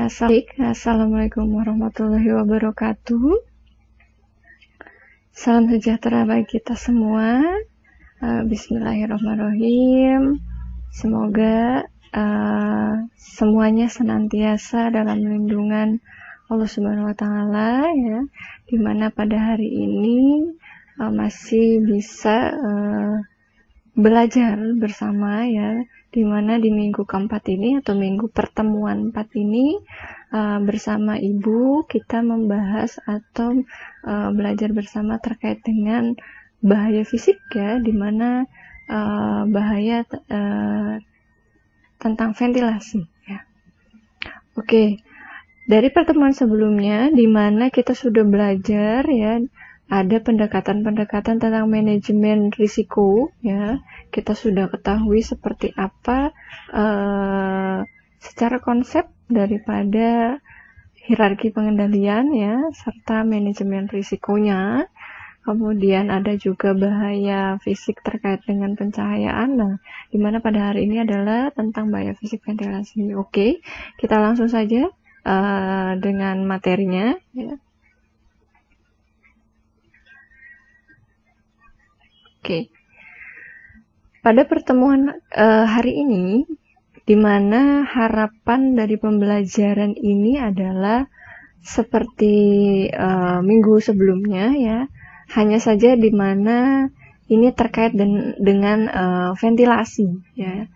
Assalamualaikum warahmatullahi wabarakatuh. Salam sejahtera bagi kita semua. Bismillahirrahmanirrahim. Semoga semuanya senantiasa dalam lindungan Allah Subhanahu wa Ta'ala, ya, dimana pada hari ini masih bisa belajar bersama, ya, dimana di minggu keempat ini atau minggu pertemuan 4 ini bersama Ibu kita membahas atau belajar bersama terkait dengan bahaya fisik, ya, dimana bahaya tentang ventilasi, ya. Oke, dari pertemuan sebelumnya dimana kita sudah belajar, ya, ada pendekatan-pendekatan tentang manajemen risiko, ya. Kita sudah ketahui seperti apa secara konsep daripada hierarki pengendalian, ya, serta manajemen risikonya. Kemudian ada juga bahaya fisik terkait dengan pencahayaan. Nah, dimana pada hari ini adalah tentang bahaya fisik ventilasi. Oke, kita langsung saja dengan materinya, ya. Oke, pada pertemuan hari ini, di mana harapan dari pembelajaran ini adalah seperti minggu sebelumnya, ya, hanya saja di mana ini terkait dengan ventilasi, ya.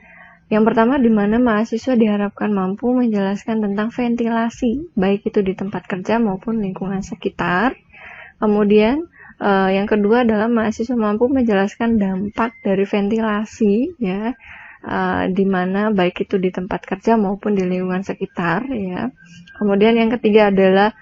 Yang pertama, di mana mahasiswa diharapkan mampu menjelaskan tentang ventilasi, baik itu di tempat kerja maupun lingkungan sekitar. Kemudian yang kedua adalah mahasiswa mampu menjelaskan dampak dari ventilasi, ya, di mana baik itu di tempat kerja maupun di lingkungan sekitar, ya. Kemudian yang ketiga adalah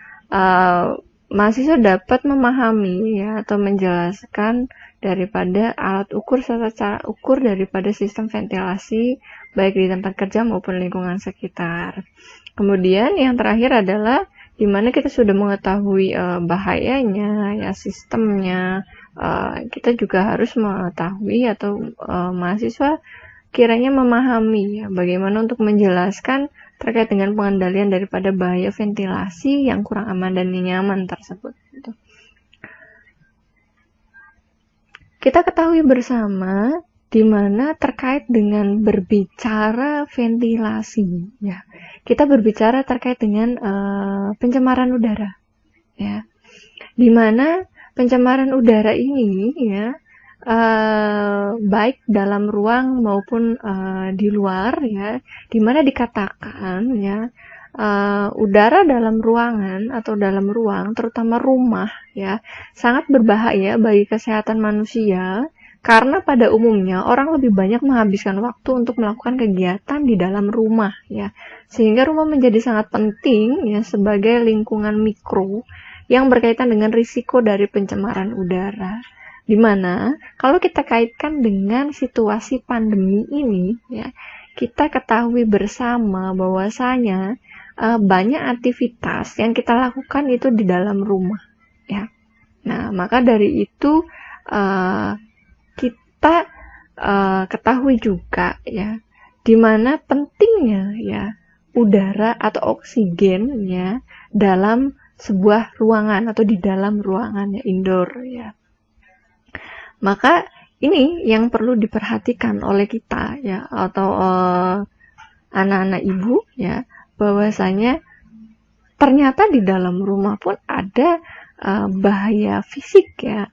mahasiswa dapat memahami, ya, atau menjelaskan daripada alat ukur serta cara ukur daripada sistem ventilasi baik di tempat kerja maupun lingkungan sekitar. Kemudian yang terakhir adalah di mana kita sudah mengetahui bahayanya, ya, sistemnya. Kita juga harus mengetahui atau mahasiswa kiranya memahami, ya, bagaimana untuk menjelaskan terkait dengan pengendalian daripada bahaya ventilasi yang kurang aman dan nyaman tersebut. Gitu. Kita ketahui bersama di mana terkait dengan berbicara ventilasi, ya, kita berbicara terkait dengan pencemaran udara, ya, di mana pencemaran udara ini, ya, baik dalam ruang maupun di luar, ya, di mana dikatakan, ya, udara dalam ruangan atau dalam ruang, terutama rumah, ya, sangat berbahaya bagi kesehatan manusia. Karena pada umumnya orang lebih banyak menghabiskan waktu untuk melakukan kegiatan di dalam rumah, ya, sehingga rumah menjadi sangat penting, ya, sebagai lingkungan mikro yang berkaitan dengan risiko dari pencemaran udara. Dimana kalau kita kaitkan dengan situasi pandemi ini, ya, kita ketahui bersama bahwasanya banyak aktivitas yang kita lakukan itu di dalam rumah, ya. Nah, maka dari itu kita ketahui juga, ya, di mana pentingnya, ya, udara atau oksigen, ya, dalam sebuah ruangan atau di dalam ruangan, ya, indoor, ya. Maka ini yang perlu diperhatikan oleh kita, ya, atau anak-anak ibu, ya, bahwasanya ternyata di dalam rumah pun ada bahaya fisik, ya.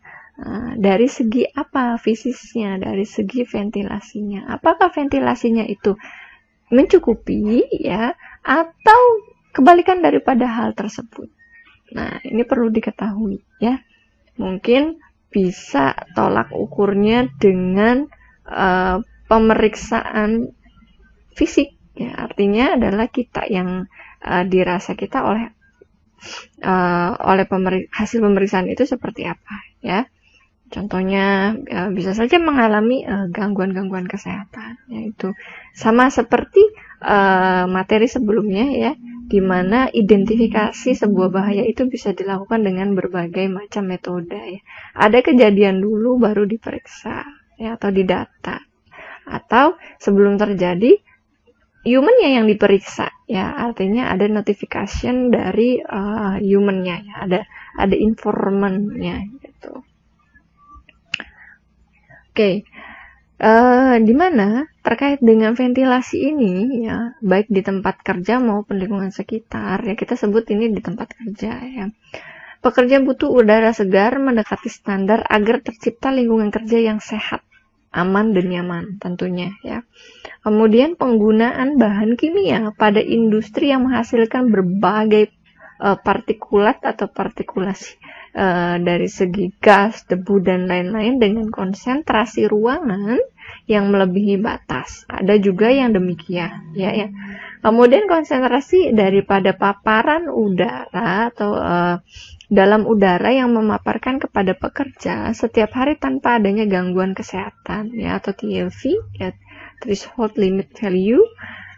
Dari segi apa fisiknya, dari segi ventilasinya. Apakah ventilasinya itu mencukupi, ya, atau kebalikan daripada hal tersebut. Nah, ini perlu diketahui, ya. Mungkin bisa tolak ukurnya dengan pemeriksaan fisik, ya, artinya adalah kita yang dirasa kita oleh hasil pemeriksaan itu seperti apa, ya. Contohnya bisa saja mengalami gangguan-gangguan kesehatan, yaitu sama seperti materi sebelumnya, ya, di mana identifikasi sebuah bahaya itu bisa dilakukan dengan berbagai macam metode, ya. Ada kejadian dulu baru diperiksa, ya, atau didata, atau sebelum terjadi humannya yang diperiksa, ya, artinya ada notification dari humannya, ya, ada informannya gitu. Oke. Di mana terkait dengan ventilasi ini, ya, baik di tempat kerja maupun lingkungan sekitar, ya, kita sebut ini di tempat kerja, ya. Pekerja butuh udara segar mendekati standar agar tercipta lingkungan kerja yang sehat, aman dan nyaman tentunya, ya. Kemudian penggunaan bahan kimia pada industri yang menghasilkan berbagai partikulat atau partikulasi dari segi gas, debu, dan lain-lain dengan konsentrasi ruangan yang melebihi batas. Ada juga yang demikian, ya. Kemudian konsentrasi daripada paparan udara atau dalam udara yang memaparkan kepada pekerja setiap hari tanpa adanya gangguan kesehatan, ya, atau TLV, ya, threshold limit value,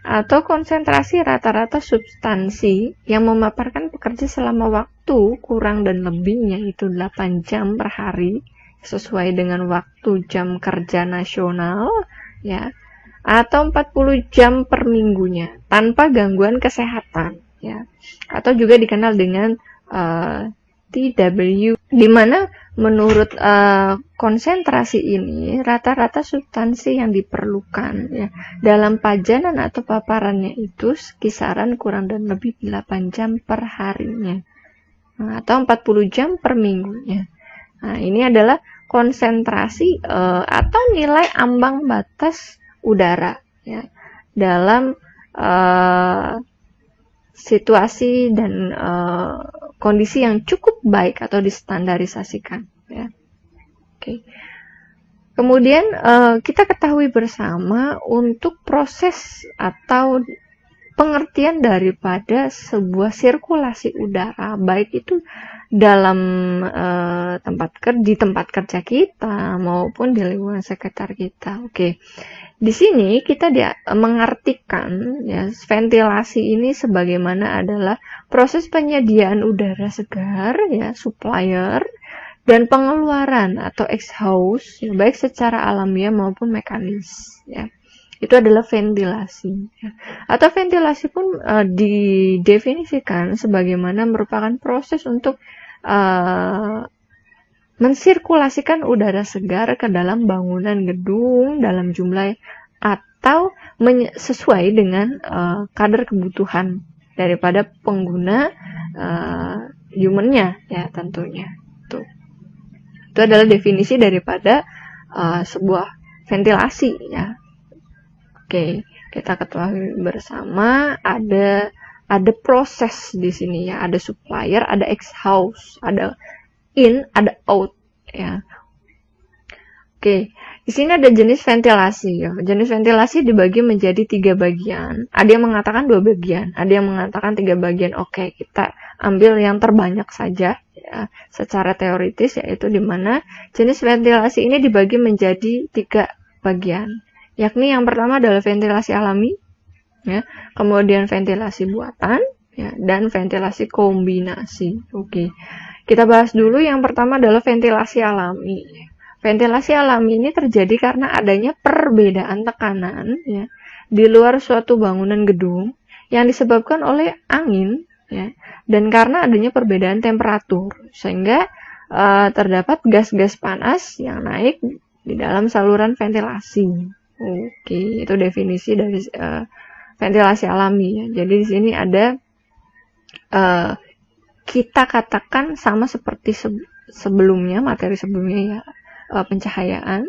atau konsentrasi rata-rata substansi yang memaparkan pekerja selama waktu kurang dan lebihnya itu 8 jam per hari sesuai dengan waktu jam kerja nasional, ya, atau 40 jam per minggunya tanpa gangguan kesehatan, ya, atau juga dikenal dengan TW, di mana menurut konsentrasi ini rata-rata substansi yang diperlukan, ya, dalam pajanan atau paparannya itu kisaran kurang dan lebih 8 jam per harinya, atau 40 jam per minggunya. Nah, ini adalah konsentrasi atau nilai ambang batas udara, ya, dalam situasi dan kondisi yang cukup baik atau distandarisasikan, ya. Oke. Kemudian kita ketahui bersama untuk proses atau pengertian daripada sebuah sirkulasi udara, baik itu dalam di tempat kerja kita maupun di lingkungan sekitar kita. Oke. Di sini kita mengartikan, ya, ventilasi ini sebagaimana adalah proses penyediaan udara segar, ya, supplier, dan pengeluaran atau exhaust, ya, baik secara alamiah maupun mekanis, ya. Itu adalah ventilasi, ya. Atau ventilasi pun didefinisikan sebagaimana merupakan proses untuk mensirkulasikan udara segar ke dalam bangunan gedung dalam jumlah atau sesuai dengan kadar kebutuhan daripada pengguna humannya, ya, tentunya. Itu adalah definisi daripada sebuah ventilasi, ya. Oke, kita ketahui bersama ada proses di sini, ya, ada supplier, ada exhaust, ada in, ada out, ya. Oke, di sini ada jenis ventilasi, ya. Jenis ventilasi dibagi menjadi 3 bagian. Ada yang mengatakan 2 bagian, ada yang mengatakan 3 bagian. Oke, kita ambil yang terbanyak saja, ya, secara teoritis, yaitu di mana jenis ventilasi ini dibagi menjadi 3 bagian. Yakni yang pertama adalah ventilasi alami, ya, kemudian ventilasi buatan, ya, dan ventilasi kombinasi. Oke. Kita bahas dulu yang pertama adalah ventilasi alami. Ventilasi alami ini terjadi karena adanya perbedaan tekanan, ya, di luar suatu bangunan gedung yang disebabkan oleh angin, ya, dan karena adanya perbedaan temperatur sehingga terdapat gas-gas panas yang naik di dalam saluran ventilasi. Oke, itu definisi dari ventilasi alami, ya. Jadi di sini ada kita katakan sama seperti sebelumnya, materi sebelumnya, ya, pencahayaan.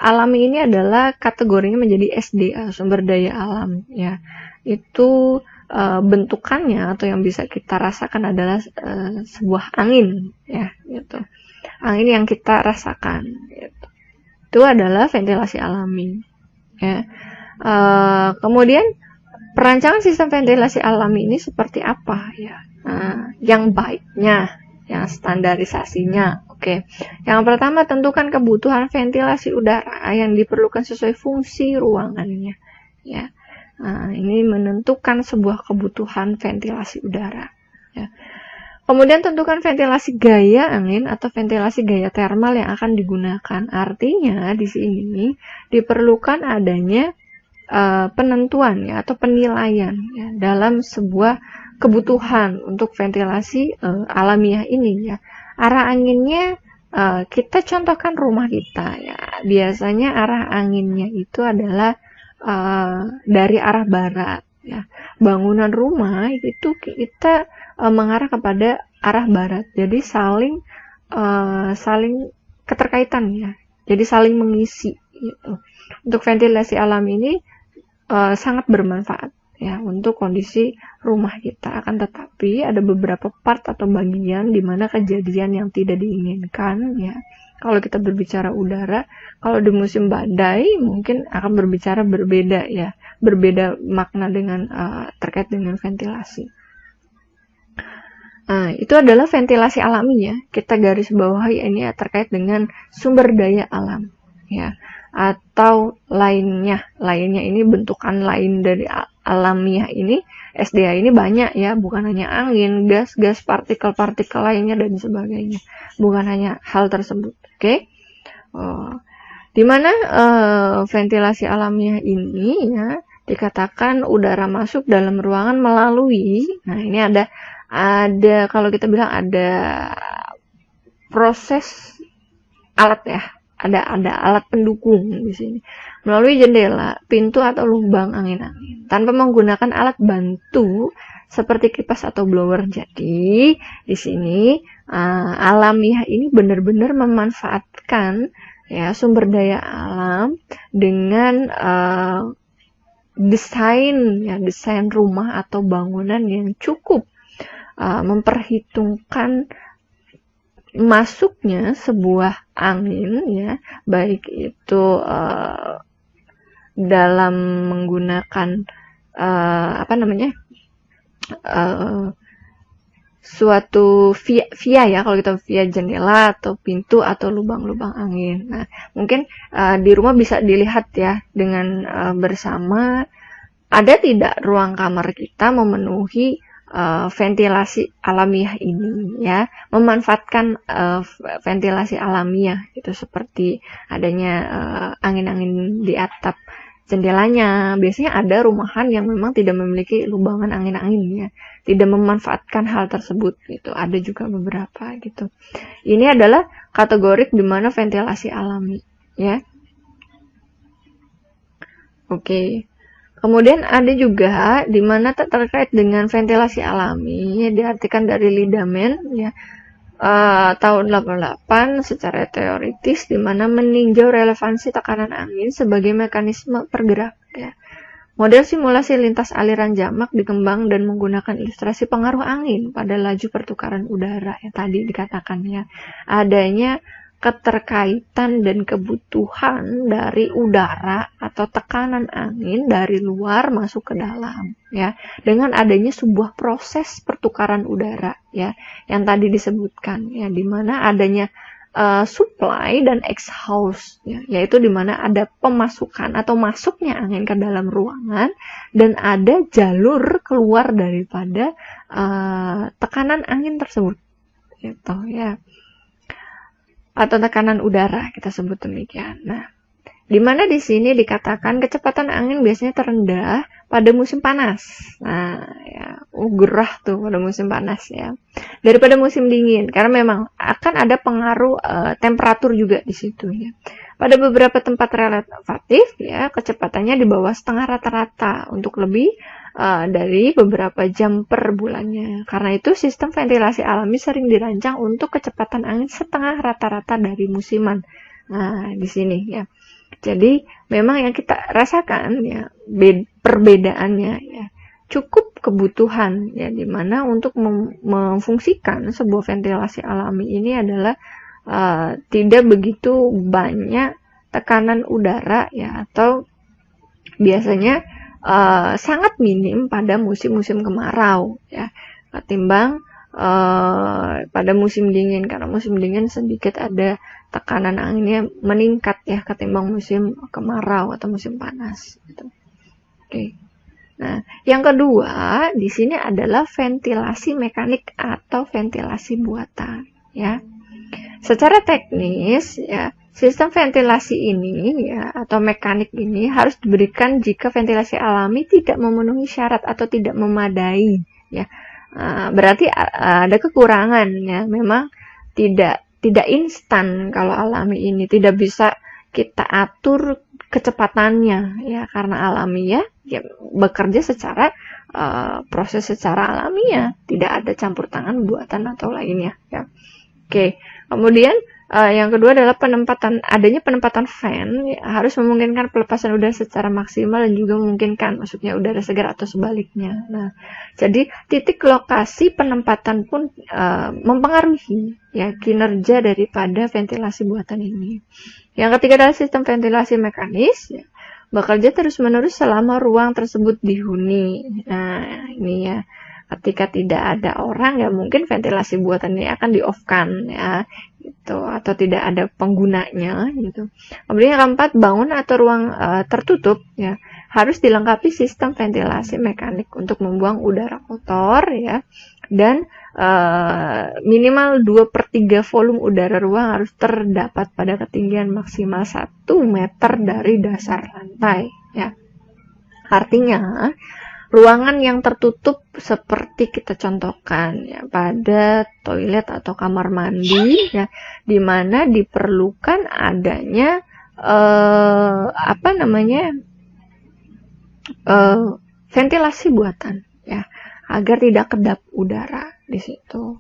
Alami ini adalah kategorinya menjadi SDA, sumber daya alam, ya. Itu bentukannya atau yang bisa kita rasakan adalah sebuah angin, ya, gitu. Angin yang kita rasakan, gitu. Itu adalah ventilasi alami, ya. Kemudian perancangan sistem ventilasi alami ini seperti apa, ya? Yang baiknya, yang standarisasinya. Oke. Yang pertama, tentukan kebutuhan ventilasi udara yang diperlukan sesuai fungsi ruangannya, ya. Ini menentukan sebuah kebutuhan ventilasi udara, ya. Kemudian tentukan ventilasi gaya angin atau ventilasi gaya termal yang akan digunakan. Artinya di sini diperlukan adanya penentuan ya atau penilaian ya dalam sebuah kebutuhan untuk ventilasi alamiah ini ya. Arah anginnya kita contohkan rumah kita ya. Biasanya arah anginnya itu adalah dari arah barat ya. Bangunan rumah itu kita mengarah kepada arah barat. Jadi saling keterkaitan ya. Jadi saling mengisi gitu. Untuk ventilasi alam ini sangat bermanfaat ya untuk kondisi rumah kita. Akan tetapi ada beberapa part atau bagian di mana kejadian yang tidak diinginkan ya. Kalau kita berbicara udara, kalau di musim badai mungkin akan berbicara berbeda ya, berbeda makna dengan terkait dengan ventilasi. Itu adalah ventilasi alami ya. Kita garis bawahi ini ya, terkait dengan sumber daya alam ya. Atau lainnya ini bentukan lain dari alamiah ini, SDA ini banyak ya, bukan hanya angin, gas, partikel-partikel lainnya dan sebagainya, bukan hanya hal tersebut. Oke. Dimana ventilasi alamiah ini ya dikatakan udara masuk dalam ruangan melalui, nah ini ada kalau kita bilang ada proses alat ya. Ada alat pendukung di sini melalui jendela, pintu atau lubang angin-angin tanpa menggunakan alat bantu seperti kipas atau blower. Jadi di sini alamiah ini benar-benar memanfaatkan ya sumber daya alam dengan desain rumah atau bangunan yang cukup memperhitungkan masuknya sebuah angin ya, baik itu dalam menggunakan suatu via ya, kalau kita via jendela atau pintu atau lubang-lubang angin. Nah, mungkin di rumah bisa dilihat ya dengan bersama, ada tidak ruang kamar kita memenuhi ventilasi alamiah ini ya, memanfaatkan ventilasi alamiah itu seperti adanya angin-angin di atap jendelanya. Biasanya ada rumahan yang memang tidak memiliki lubangan angin-angin ya, tidak memanfaatkan hal tersebut gitu. Ada juga beberapa gitu. Ini adalah kategorik di mana ventilasi alami ya. Oke. Kemudian ada juga di mana terkait dengan ventilasi alami, diartikan dari Lieberman ya, tahun 88 secara teoritis, di mana meninjau relevansi tekanan angin sebagai mekanisme pergerak ya. Model simulasi lintas aliran jamak dikembang dan menggunakan ilustrasi pengaruh angin pada laju pertukaran udara yang tadi dikatakan ya. Adanya keterkaitan dan kebutuhan dari udara atau tekanan angin dari luar masuk ke dalam ya, dengan adanya sebuah proses pertukaran udara ya yang tadi disebutkan ya, di mana adanya supply dan exhaust ya, yaitu di mana ada pemasukan atau masuknya angin ke dalam ruangan dan ada jalur keluar daripada tekanan angin tersebut gitu ya, atau tekanan udara kita sebut demikian. Nah, di mana di sini dikatakan kecepatan angin biasanya terendah pada musim panas. Nah, ya, gerah tuh pada musim panas ya, daripada musim dingin, karena memang akan ada pengaruh temperatur juga di situ ya. Pada beberapa tempat relatif ya, kecepatannya di bawah setengah rata-rata untuk lebih dari beberapa jam per bulannya. Karena itu sistem ventilasi alami sering dirancang untuk kecepatan angin setengah rata-rata dari musiman. Nah, di sini ya. Jadi memang yang kita rasakan ya perbedaannya ya, cukup kebutuhan ya, dimana untuk memfungsikan sebuah ventilasi alami ini adalah tidak begitu banyak tekanan udara ya, atau biasanya sangat minim pada musim-musim kemarau ya, ketimbang pada musim dingin, karena musim dingin sedikit ada tekanan anginnya meningkat ya ketimbang musim kemarau atau musim panas gitu. Oke. Nah, yang kedua di sini adalah ventilasi mekanik atau ventilasi buatan ya. Secara teknis ya, sistem ventilasi ini ya atau mekanik ini harus diberikan jika ventilasi alami tidak memenuhi syarat atau tidak memadai ya. Berarti ada kekurangan ya. Memang tidak instan kalau alami ini, tidak bisa kita atur kecepatannya ya, karena alami ya bekerja secara proses secara alamiah, tidak ada campur tangan buatan atau lainnya ya. Oke, kemudian yang kedua adalah adanya penempatan fan ya, harus memungkinkan pelepasan udara secara maksimal dan juga memungkinkan masuknya udara segar atau sebaliknya. Nah, jadi titik lokasi penempatan pun mempengaruhi ya kinerja daripada ventilasi buatan ini. Yang ketiga adalah sistem ventilasi mekanis ya, bekerja terus-menerus selama ruang tersebut dihuni. Nah, ini ya. Ketika tidak ada orang ya mungkin ventilasi buatan ini akan di-off-kan ya gitu, atau tidak ada penggunanya gitu. Kemudian yang keempat, bangunan atau ruang tertutup ya harus dilengkapi sistem ventilasi mekanik untuk membuang udara kotor ya, dan minimal 2/3 volume udara ruang harus terdapat pada ketinggian maksimal 1 meter dari dasar lantai ya. Artinya ruangan yang tertutup seperti kita contohkan ya pada toilet atau kamar mandi ya, di mana diperlukan adanya ventilasi buatan ya, agar tidak kedap udara di situ.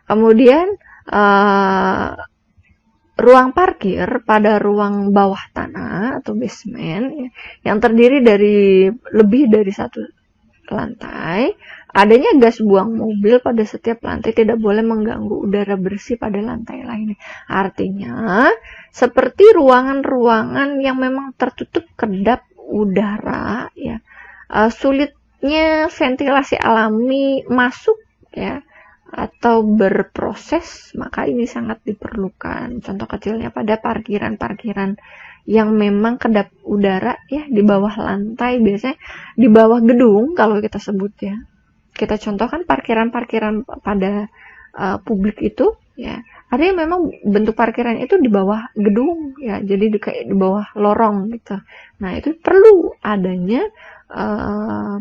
Kemudian ruang parkir pada ruang bawah tanah atau basement ya, yang terdiri dari lebih dari satu lantai, adanya gas buang mobil pada setiap lantai tidak boleh mengganggu udara bersih pada lantai lainnya. Artinya, seperti ruangan-ruangan yang memang tertutup kedap udara, ya, sulitnya ventilasi alami masuk, ya, atau berproses, maka ini sangat diperlukan. Contoh kecilnya pada parkiran-parkiran yang memang kedap udara ya di bawah lantai, biasanya di bawah gedung kalau kita sebut ya. Kita contohkan parkiran-parkiran pada publik itu ya. Ada yang memang bentuk parkiran itu di bawah gedung ya, jadi kayak di bawah lorong gitu. Nah, itu perlu adanya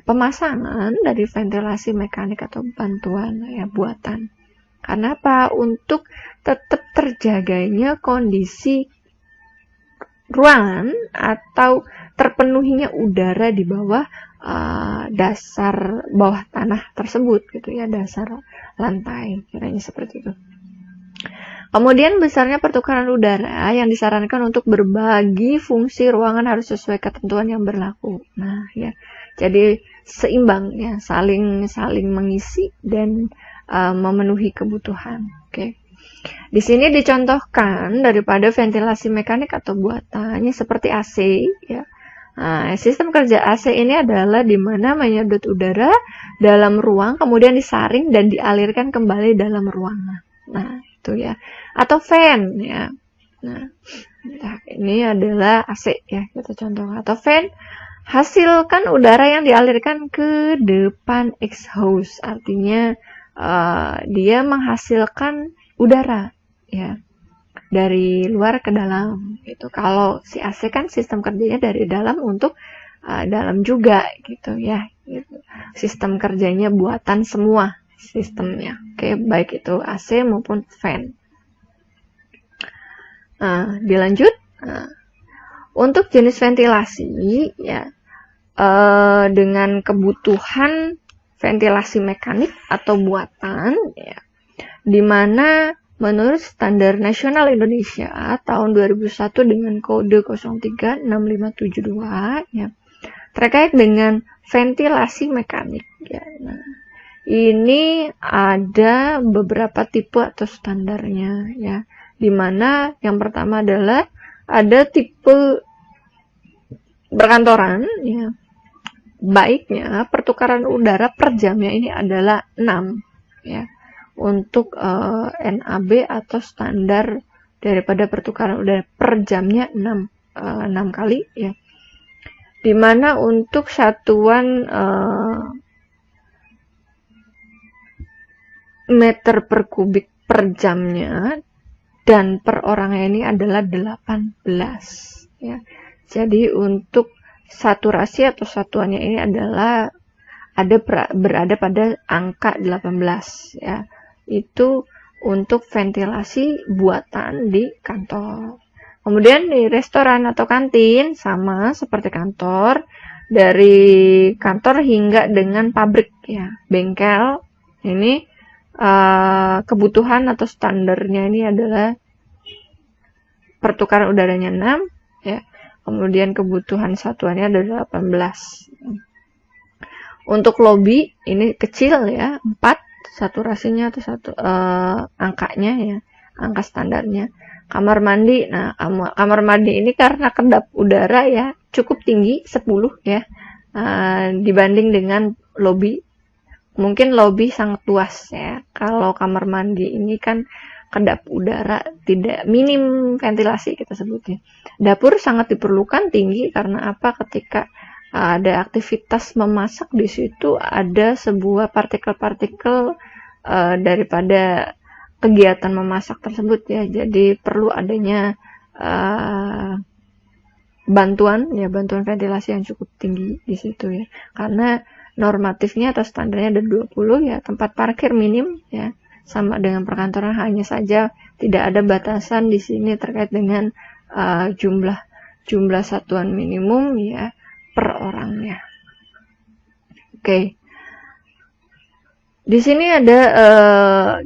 pemasangan dari ventilasi mekanik atau bantuan ya buatan. Karena apa? Untuk tetap terjaganya kondisi ruangan atau terpenuhinya udara di bawah dasar bawah tanah tersebut gitu ya, dasar lantai, kiranya seperti itu. Kemudian besarnya pertukaran udara yang disarankan untuk berbagi fungsi ruangan harus sesuai ketentuan yang berlaku. Nah, ya. Jadi seimbang ya, saling mengisi dan memenuhi kebutuhan. Oke. Di sini dicontohkan daripada ventilasi mekanik atau buatannya seperti AC ya. Nah, sistem kerja AC ini adalah di mana menyedot udara dalam ruang kemudian disaring dan dialirkan kembali dalam ruangan. Nah, itu ya. Atau fan ya. Nah, ini adalah AC ya, kita contoh. Atau fan, hasilkan udara yang dialirkan ke depan exhaust. Artinya dia menghasilkan udara ya dari luar ke dalam gitu. Kalau si AC kan sistem kerjanya dari dalam untuk dalam juga gitu ya gitu. Sistem kerjanya buatan semua sistemnya. Oke, baik itu AC maupun fan. Dilanjut. Untuk jenis ventilasi ya dengan kebutuhan ventilasi mekanik atau buatan ya, di mana menurut Standar Nasional Indonesia tahun 2001 dengan kode 036572 ya, terkait dengan ventilasi mekanik ya. Nah, ini ada beberapa tipe atau standarnya ya, di mana yang pertama adalah ada tipe berkantoran ya. Baiknya pertukaran udara per jamnya ini adalah 6 ya. Untuk NAB atau standar daripada pertukaran udara per jamnya 6 kali ya. Dimana untuk satuan meter per kubik per jamnya dan per orangnya ini adalah 18 ya. Jadi untuk saturasi atau satuannya ini adalah berada pada angka 18 ya. Itu untuk ventilasi buatan di kantor. Kemudian di restoran atau kantin sama seperti kantor, dari kantor hingga dengan pabrik ya, bengkel. Ini kebutuhan atau standarnya ini adalah pertukaran udaranya 6 ya. Kemudian kebutuhan satuannya adalah 18. Untuk lobby ini kecil ya, 4 saturasinya atau angkanya ya, angka standarnya. Kamar mandi, nah kamar mandi ini karena kedap udara ya cukup tinggi 10 ya, dibanding dengan lobby. Mungkin lobby sangat luas ya. Kalau kamar mandi ini kan kedap udara tidak, minim ventilasi kita sebutnya. Dapur sangat diperlukan tinggi karena apa? Ketika ada aktivitas memasak di situ ada sebuah partikel-partikel daripada kegiatan memasak tersebut ya. Jadi perlu adanya bantuan ventilasi yang cukup tinggi di situ ya. Karena normatifnya atau standarnya ada 20 ya, tempat parkir minim ya. Sama dengan perkantoran, hanya saja tidak ada batasan di sini terkait dengan jumlah satuan minimum ya per orangnya. Oke. Di sini ada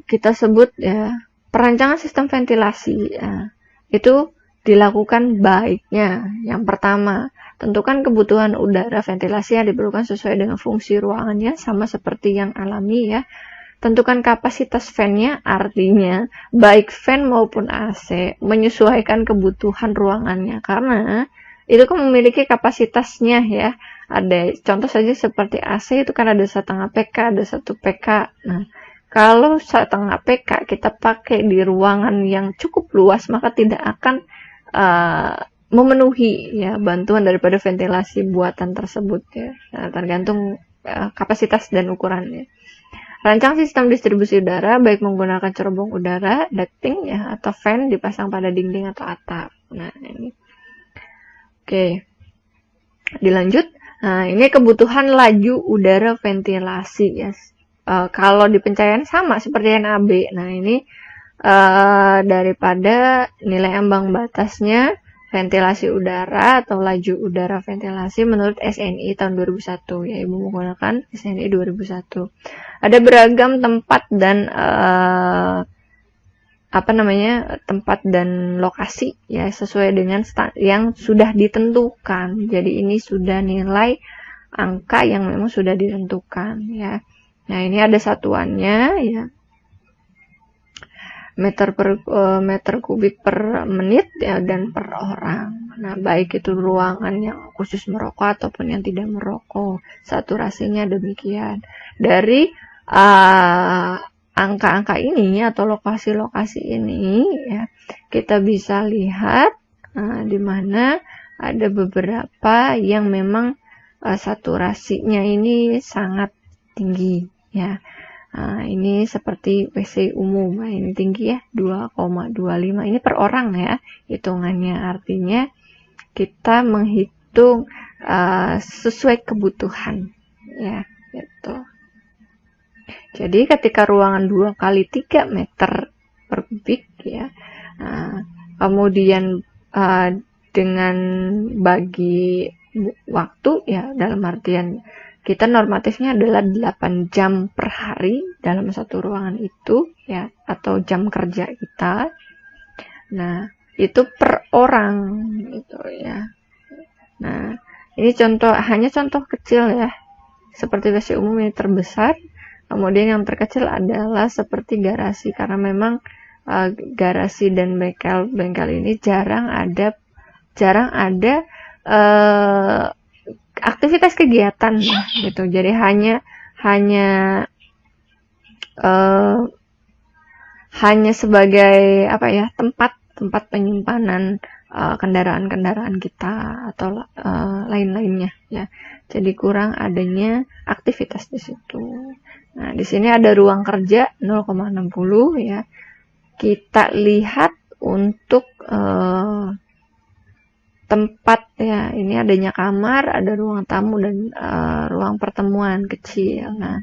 kita sebut ya perancangan sistem ventilasi ya. Itu dilakukan baiknya. Yang pertama, tentukan kebutuhan udara ventilasi yang diperlukan sesuai dengan fungsi ruangannya sama seperti yang alami ya. Tentukan kapasitas fan-nya, artinya baik fan maupun AC menyesuaikan kebutuhan ruangannya karena itu kan memiliki kapasitasnya ya. Ada contoh saja seperti AC itu kan ada 1,5 PK, ada 1 PK. Nah, kalau 1,5 PK kita pakai di ruangan yang cukup luas maka tidak akan memenuhi ya bantuan daripada ventilasi buatan tersebut ya. Nah, tergantung kapasitas dan ukurannya. Rancang sistem distribusi udara baik menggunakan cerobong udara, ducting ya atau fan dipasang pada dinding atau atap. Nah, ini. Oke. Dilanjut. Nah, ini kebutuhan laju udara ventilasi ya. Kalau di pencahayaan sama seperti NAB. Nah, ini daripada nilai ambang batasnya ventilasi udara atau laju udara ventilasi menurut SNI tahun 2001 ya, Ibu menggunakan SNI 2001. Ada beragam tempat dan tempat dan lokasi ya sesuai dengan yang sudah ditentukan. Jadi ini sudah nilai angka yang memang sudah ditentukan ya. Nah, ini ada satuannya ya. Meter kubik per menit ya, dan per orang. Nah, baik itu ruangan yang khusus merokok ataupun yang tidak merokok, saturasinya demikian. Dari angka-angka ini atau lokasi-lokasi ini ya, kita bisa lihat di mana ada beberapa yang memang saturasinya ini sangat tinggi ya. Nah, ini seperti WC umum. Nah, ini tinggi ya, 2,25. Ini per orang ya hitungannya. Artinya kita menghitung sesuai kebutuhan ya, gitu. Jadi ketika ruangan 2 kali 3 meter per kubik ya. Nah, kemudian dengan bagi waktu ya, dalam artian kita normatifnya adalah 8 jam per hari dalam satu ruangan itu ya, atau jam kerja kita. Nah, itu per orang gitu ya. Nah, ini hanya contoh kecil ya. Seperti WC umum ini terbesar. Kemudian yang terkecil adalah seperti garasi karena memang garasi dan bengkel ini jarang ada aktivitas kegiatan gitu. Jadi hanya sebagai tempat penyimpanan kendaraan-kendaraan kita atau lain-lainnya ya. Jadi kurang adanya aktivitas di situ. Nah, di sini ada ruang kerja 0,60 ya. Kita lihat untuk tempat ya. Ini adanya kamar, ada ruang tamu dan ruang pertemuan kecil. Nah,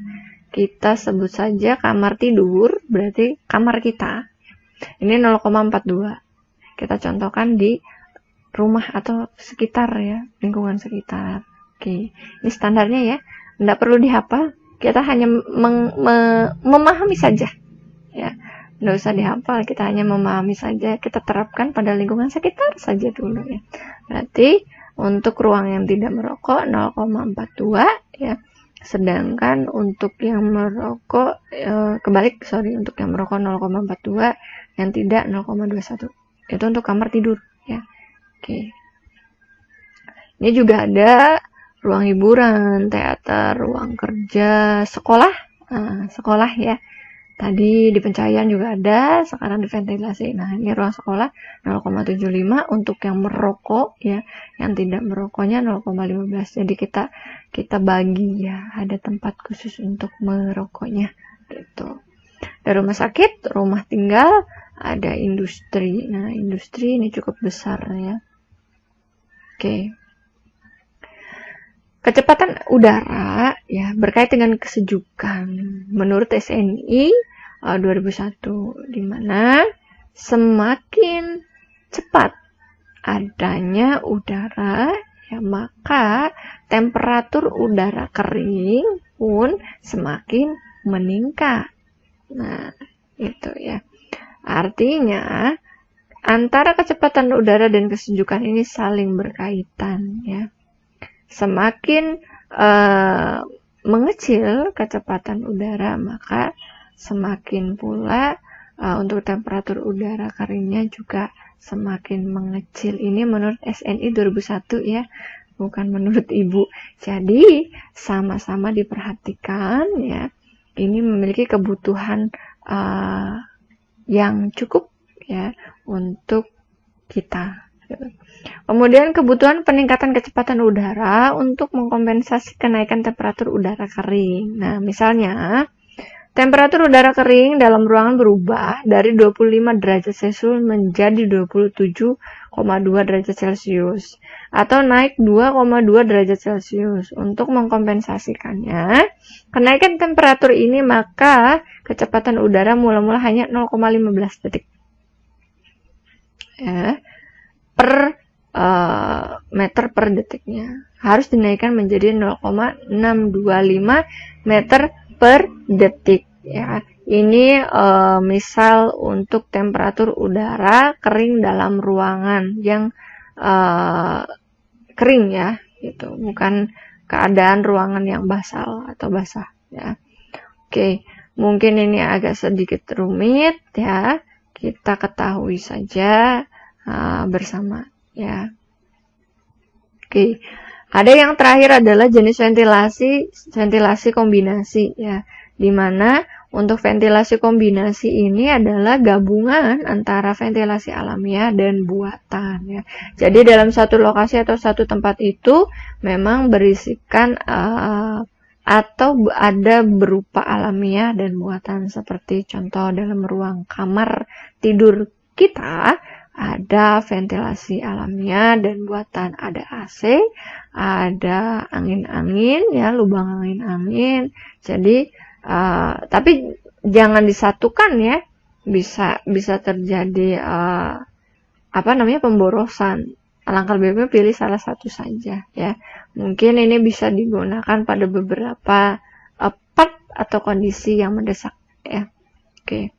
kita sebut saja kamar tidur, berarti kamar kita. Ini 0,42. Kita contohkan di rumah atau sekitar ya, lingkungan sekitar. Oke, ini standarnya ya. Nggak perlu dihafal, kita hanya memahami saja ya. Nggak usah dihafal, kita hanya memahami saja, kita terapkan pada lingkungan sekitar saja dulu ya. Berarti untuk ruang yang tidak merokok 0,42 ya. Sedangkan untuk yang merokok untuk yang merokok 0,42, yang tidak 0,21. Itu untuk kamar tidur ya. Oke. Ini juga ada ruang hiburan, teater, ruang kerja, sekolah. Sekolah ya. Tadi di pencahayaan juga ada, sekarang di ventilasi. Nah, ini ruang sekolah 0,75 untuk yang merokok ya, yang tidak merokoknya 0,15. Jadi kita bagi ya, ada tempat khusus untuk merokoknya gitu. Ada rumah sakit, rumah tinggal, ada industri. Nah, industri ini cukup besar ya. Oke. Kecepatan udara ya berkait dengan kesejukan. Menurut SNI 2001, di mana semakin cepat adanya udara ya, maka temperatur udara kering pun semakin meningkat. Nah, itu ya. Artinya antara kecepatan udara dan kesejukan ini saling berkaitan ya. Semakin mengecil kecepatan udara, maka semakin pula untuk temperatur udara keringnya juga semakin mengecil. Ini menurut SNI 2001 ya, bukan menurut Ibu. Jadi sama-sama diperhatikan ya. Ini memiliki kebutuhan yang cukup ya untuk kita. Kemudian kebutuhan peningkatan kecepatan udara untuk mengkompensasi kenaikan temperatur udara kering. Nah, misalnya temperatur udara kering dalam ruangan berubah dari 25 derajat Celcius menjadi 27,2 derajat Celcius atau naik 2,2 derajat Celcius. Untuk mengkompensasikannya, kenaikan temperatur ini maka kecepatan udara mula-mula hanya 0,15 detik. Ya, per meter per detiknya. Harus dinaikkan menjadi 0,625 meter per detik ya. Ini misal untuk temperatur udara kering dalam ruangan yang kering ya, gitu. Bukan keadaan ruangan yang basal atau basah ya. Oke, mungkin ini agak sedikit rumit ya. Kita ketahui saja bersama ya. Oke. Ada yang terakhir adalah jenis ventilasi kombinasi ya, di mana untuk ventilasi kombinasi ini adalah gabungan antara ventilasi alamiah dan buatan ya. Jadi dalam satu lokasi atau satu tempat itu memang berisikan atau ada berupa alamiah dan buatan, seperti contoh dalam ruang kamar tidur kita ada ventilasi alamiah dan buatan, ada AC, ada angin-angin ya, lubang angin-angin. Jadi tapi jangan disatukan ya, bisa terjadi pemborosan. Alangkah lebih baik pilih salah satu saja ya. Mungkin ini bisa digunakan pada beberapa part atau kondisi yang mendesak ya. Oke.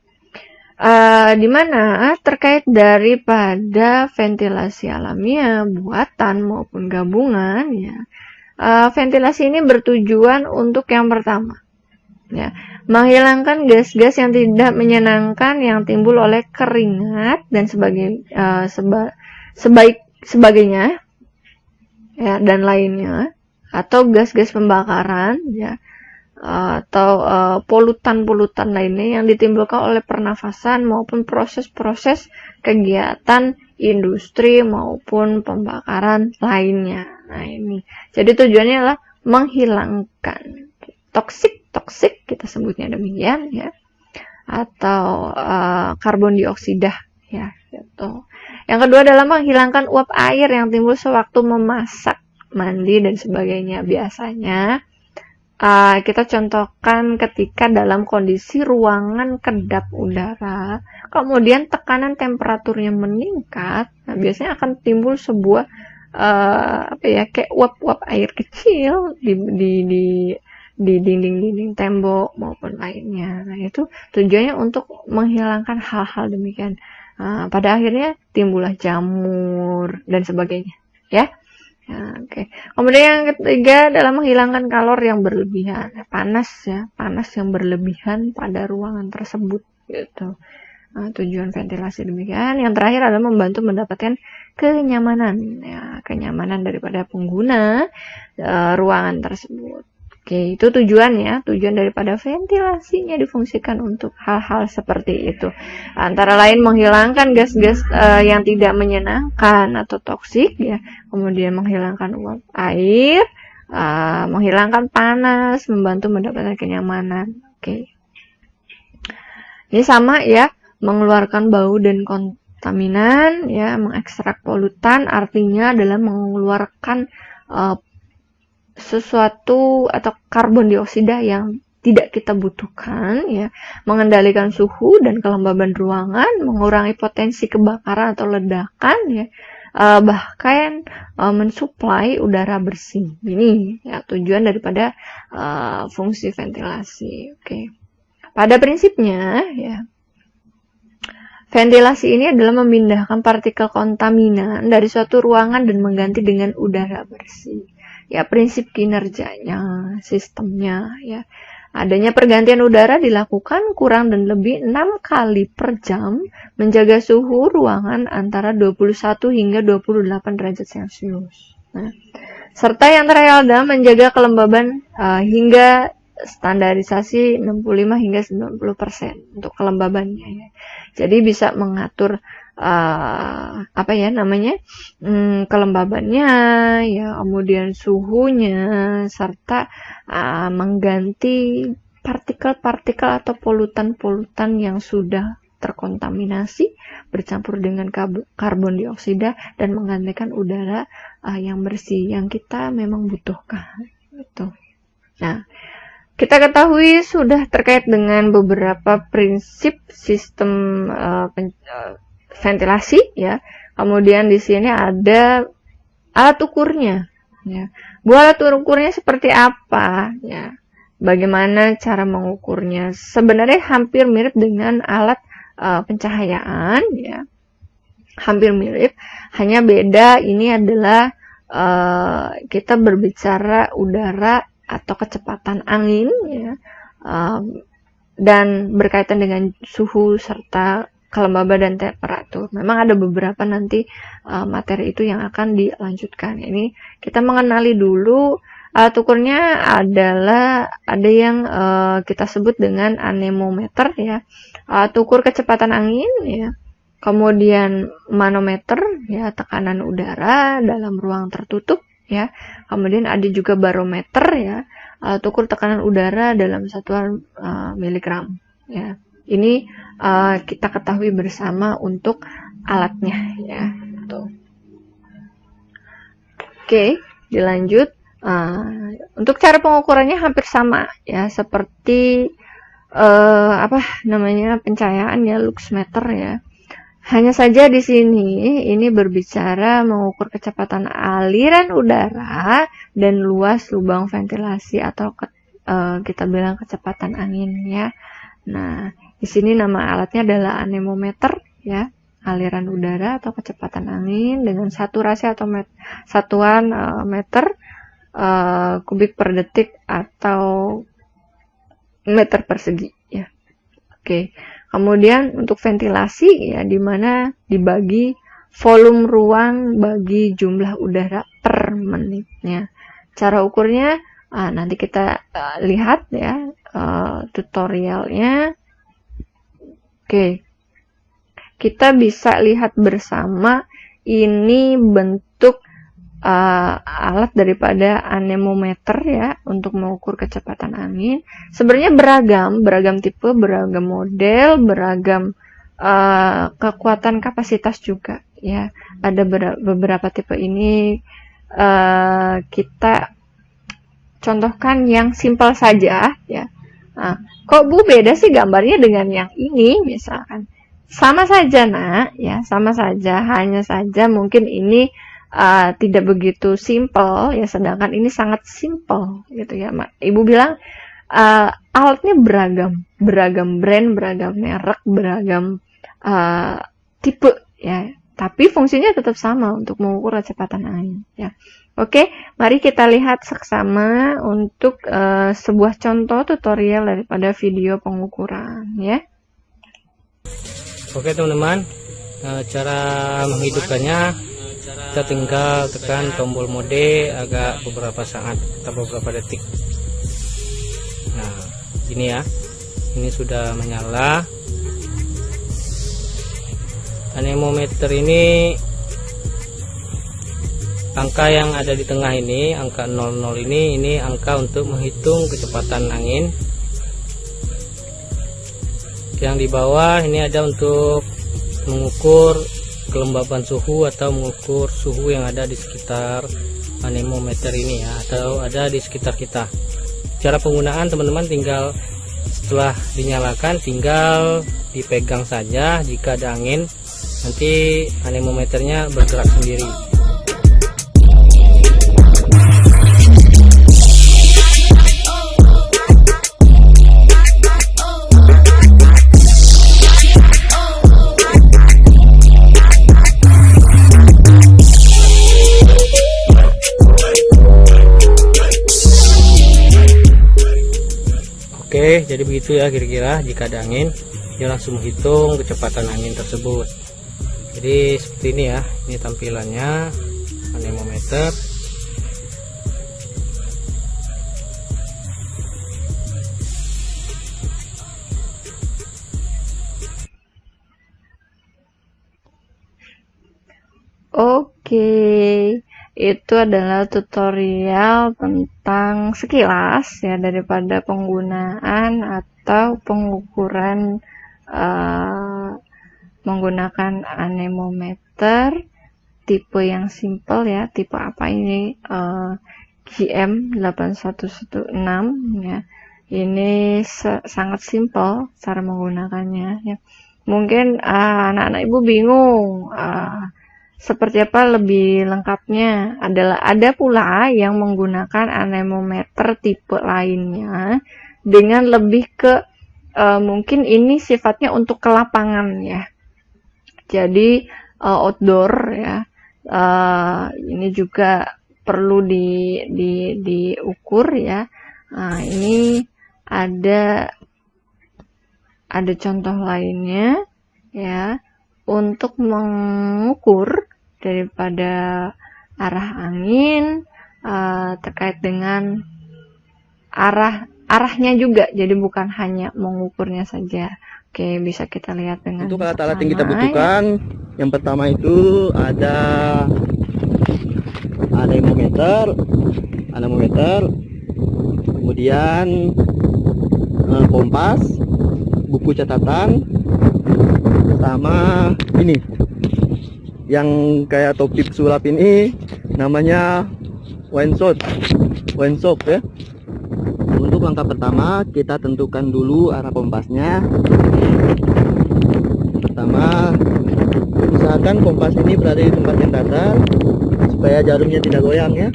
Di mana terkait daripada ventilasi alamiah, buatan maupun gabungan ya. Ventilasi ini bertujuan untuk yang pertama ya, menghilangkan gas-gas yang tidak menyenangkan yang timbul oleh keringat dan sebagainya ya, dan lainnya, atau gas-gas pembakaran ya, atau polutan-polutan lainnya yang ditimbulkan oleh pernafasan maupun proses-proses kegiatan industri maupun pembakaran lainnya. Nah, ini jadi tujuannya adalah menghilangkan toksik kita sebutnya demikian ya, atau karbon dioksida ya gitu. Tuh. Yang kedua adalah menghilangkan uap air yang timbul sewaktu memasak, mandi, dan sebagainya. Biasanya kita contohkan ketika dalam kondisi ruangan kedap udara, kemudian tekanan temperaturnya meningkat, nah biasanya akan timbul sebuah kayak uap-uap air kecil di dinding-dinding tembok maupun lainnya. Nah itu tujuannya untuk menghilangkan hal-hal demikian. Pada akhirnya timbullah jamur dan sebagainya, ya. Oke. Kemudian yang ketiga adalah menghilangkan kalor yang berlebihan, panas yang berlebihan pada ruangan tersebut, gitu. Tujuan ventilasi demikian. Yang terakhir adalah membantu mendapatkan kenyamanan daripada pengguna ruangan tersebut. Oke, itu tujuan daripada ventilasinya difungsikan untuk hal-hal seperti itu. Antara lain menghilangkan gas-gas yang tidak menyenangkan atau toksik, ya. Kemudian menghilangkan uap air, menghilangkan panas, membantu mendapatkan kenyamanan. Oke. Ini sama ya, mengeluarkan bau dan kontaminan, ya, mengekstrak polutan artinya adalah mengeluarkan sesuatu atau karbon dioksida yang tidak kita butuhkan, ya, mengendalikan suhu dan kelembaban ruangan, mengurangi potensi kebakaran atau ledakan, ya, bahkan mensuplai udara bersih. Ini ya tujuan daripada fungsi ventilasi. Oke. Pada prinsipnya, ya, ventilasi ini adalah memindahkan partikel kontaminan dari suatu ruangan dan mengganti dengan udara bersih. Ya, prinsip kinerjanya, sistemnya, ya. Adanya pergantian udara dilakukan kurang dan lebih 6 kali per jam, menjaga suhu ruangan antara 21 hingga 28 derajat Celcius. Nah, serta yang terakhir adalah menjaga kelembaban hingga standarisasi 65 hingga 90% untuk kelembabannya, ya. Jadi bisa mengatur kelembabannya, ya, kemudian suhunya, serta mengganti partikel-partikel atau polutan-polutan yang sudah terkontaminasi bercampur dengan karbon dioksida dan menggantikan udara yang bersih yang kita memang butuhkan. Gitu. Nah, kita ketahui sudah terkait dengan beberapa prinsip sistem ventilasi, ya. Kemudian di sini ada alat ukurnya, ya. Alat ukurnya seperti apa, ya? Bagaimana cara mengukurnya? Sebenarnya hampir mirip dengan alat pencahayaan, ya. Hampir mirip, hanya beda ini adalah kita berbicara udara atau kecepatan angin, ya. Dan berkaitan dengan suhu serta kelembaban dan temperatur. Memang ada beberapa nanti materi itu yang akan dilanjutkan. Ini kita mengenali dulu alat ukurnya adalah ada yang kita sebut dengan anemometer, ya. Alat ukur kecepatan angin, ya. Kemudian manometer, ya, tekanan udara dalam ruang tertutup, ya. Kemudian ada juga barometer, ya, alat ukur tekanan udara dalam satuan miligram, ya. Ini kita ketahui bersama untuk alatnya, ya. Tuh. Oke, dilanjut. Untuk cara pengukurannya hampir sama, ya, seperti pencahayaan, ya, luxmeter, ya. Hanya saja di sini ini berbicara mengukur kecepatan aliran udara dan luas lubang ventilasi atau kita bilang kecepatan angin, ya. Nah, di sini nama alatnya adalah anemometer, ya, aliran udara atau kecepatan angin dengan saturasi atau satuan meter kubik per detik atau meter persegi, ya. Oke. Kemudian untuk ventilasi, ya, di mana dibagi volume ruang bagi jumlah udara per menitnya. Cara ukurnya nanti kita lihat, ya, tutorialnya. Oke. Kita bisa lihat bersama ini bentuk alat daripada anemometer, ya, untuk mengukur kecepatan angin. Sebenarnya beragam tipe, beragam model, beragam kekuatan kapasitas juga ya. Ada beberapa tipe ini kita contohkan yang simpel saja ya. Nah, kok Bu beda sih gambarnya dengan yang ini misalkan? Sama saja nak ya, sama saja, hanya saja mungkin ini tidak begitu simple ya, sedangkan ini sangat simple gitu ya. Ibu bilang alatnya beragam brand, beragam merek, beragam tipe ya, tapi fungsinya tetap sama untuk mengukur kecepatan angin ya. Oke, mari kita lihat seksama untuk sebuah contoh tutorial daripada video pengukuran ya. Oke teman-teman, cara menghidupkannya kita tinggal tekan tombol mode agak beberapa saat atau beberapa detik. Nah ini ya, ini sudah menyala. Anemometer ini, angka yang ada di tengah ini, angka 00 ini angka untuk menghitung kecepatan angin. Yang di bawah ini ada untuk mengukur kelembaban suhu atau mengukur suhu yang ada di sekitar anemometer ini ya, atau ada di sekitar kita. Cara penggunaan teman-teman tinggal setelah dinyalakan tinggal dipegang saja. Jika ada angin nanti anemometernya bergerak sendiri. Oke, jadi begitu ya kira-kira. Jika ada angin, dia langsung menghitung kecepatan angin tersebut. Jadi seperti ini ya, ini tampilannya anemometer. Oke, itu adalah tutorial tentang sekilas ya daripada penggunaan atau pengukuran menggunakan anemometer tipe yang simple ya. Tipe apa ini? GM8116 ya. Ini sangat simple cara menggunakannya ya. Mungkin anak-anak ibu bingung seperti apa lebih lengkapnya. Ada pula yang menggunakan anemometer tipe lainnya dengan lebih ke mungkin ini sifatnya untuk ke lapangan ya. Jadi outdoor ya. Ini juga perlu diukur ya. Nah, ini ada contoh lainnya ya, untuk mengukur daripada arah angin terkait dengan arahnya juga, jadi bukan hanya mengukurnya saja. Oke, bisa kita lihat dengan untuk alat-alat yang kita butuhkan ya. Yang pertama itu ada anemometer, kemudian kompas, buku catatan, sama ini yang kayak topi sulap ini namanya wine sock ya. Untuk langkah pertama kita tentukan dulu arah kompasnya. Pertama, usahakan kompas ini berada di tempat yang datar supaya jarumnya tidak goyang ya.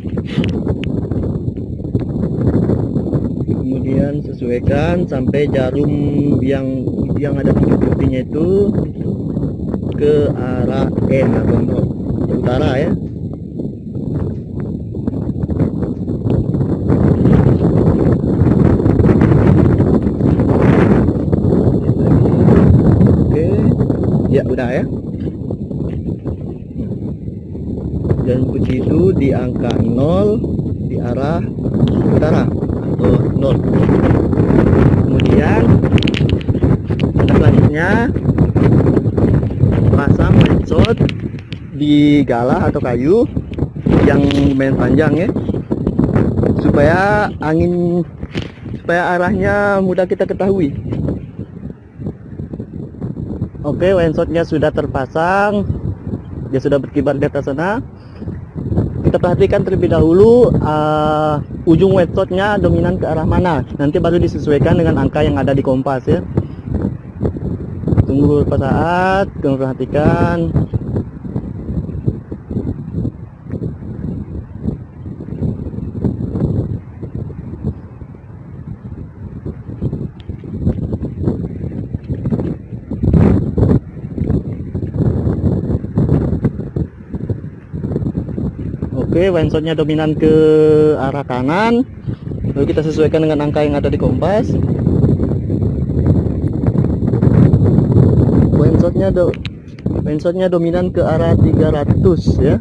Kemudian sesuaikan sampai jarum yang ada titik-titiknya itu ke arah N atau 0 utara ya. Oke, ya udah ya. Dan kunci itu di angka 0 di arah utara atau 0. Kemudian selanjutnya pasang windshot di galah atau kayu yang lumayan panjang ya, supaya arahnya mudah kita ketahui. Oke, windshotnya sudah terpasang, dia sudah berkibar di atas sana. Kita perhatikan terlebih dahulu ujung windshotnya dominan ke arah mana. Nanti baru disesuaikan dengan angka yang ada di kompas ya. Tunggu beberapa saat, kamu perhatikan. Oke, windshotnya dominan ke arah kanan. Lalu kita sesuaikan dengan angka yang ada di kompas. Windshotnya dominan ke arah 300 ya.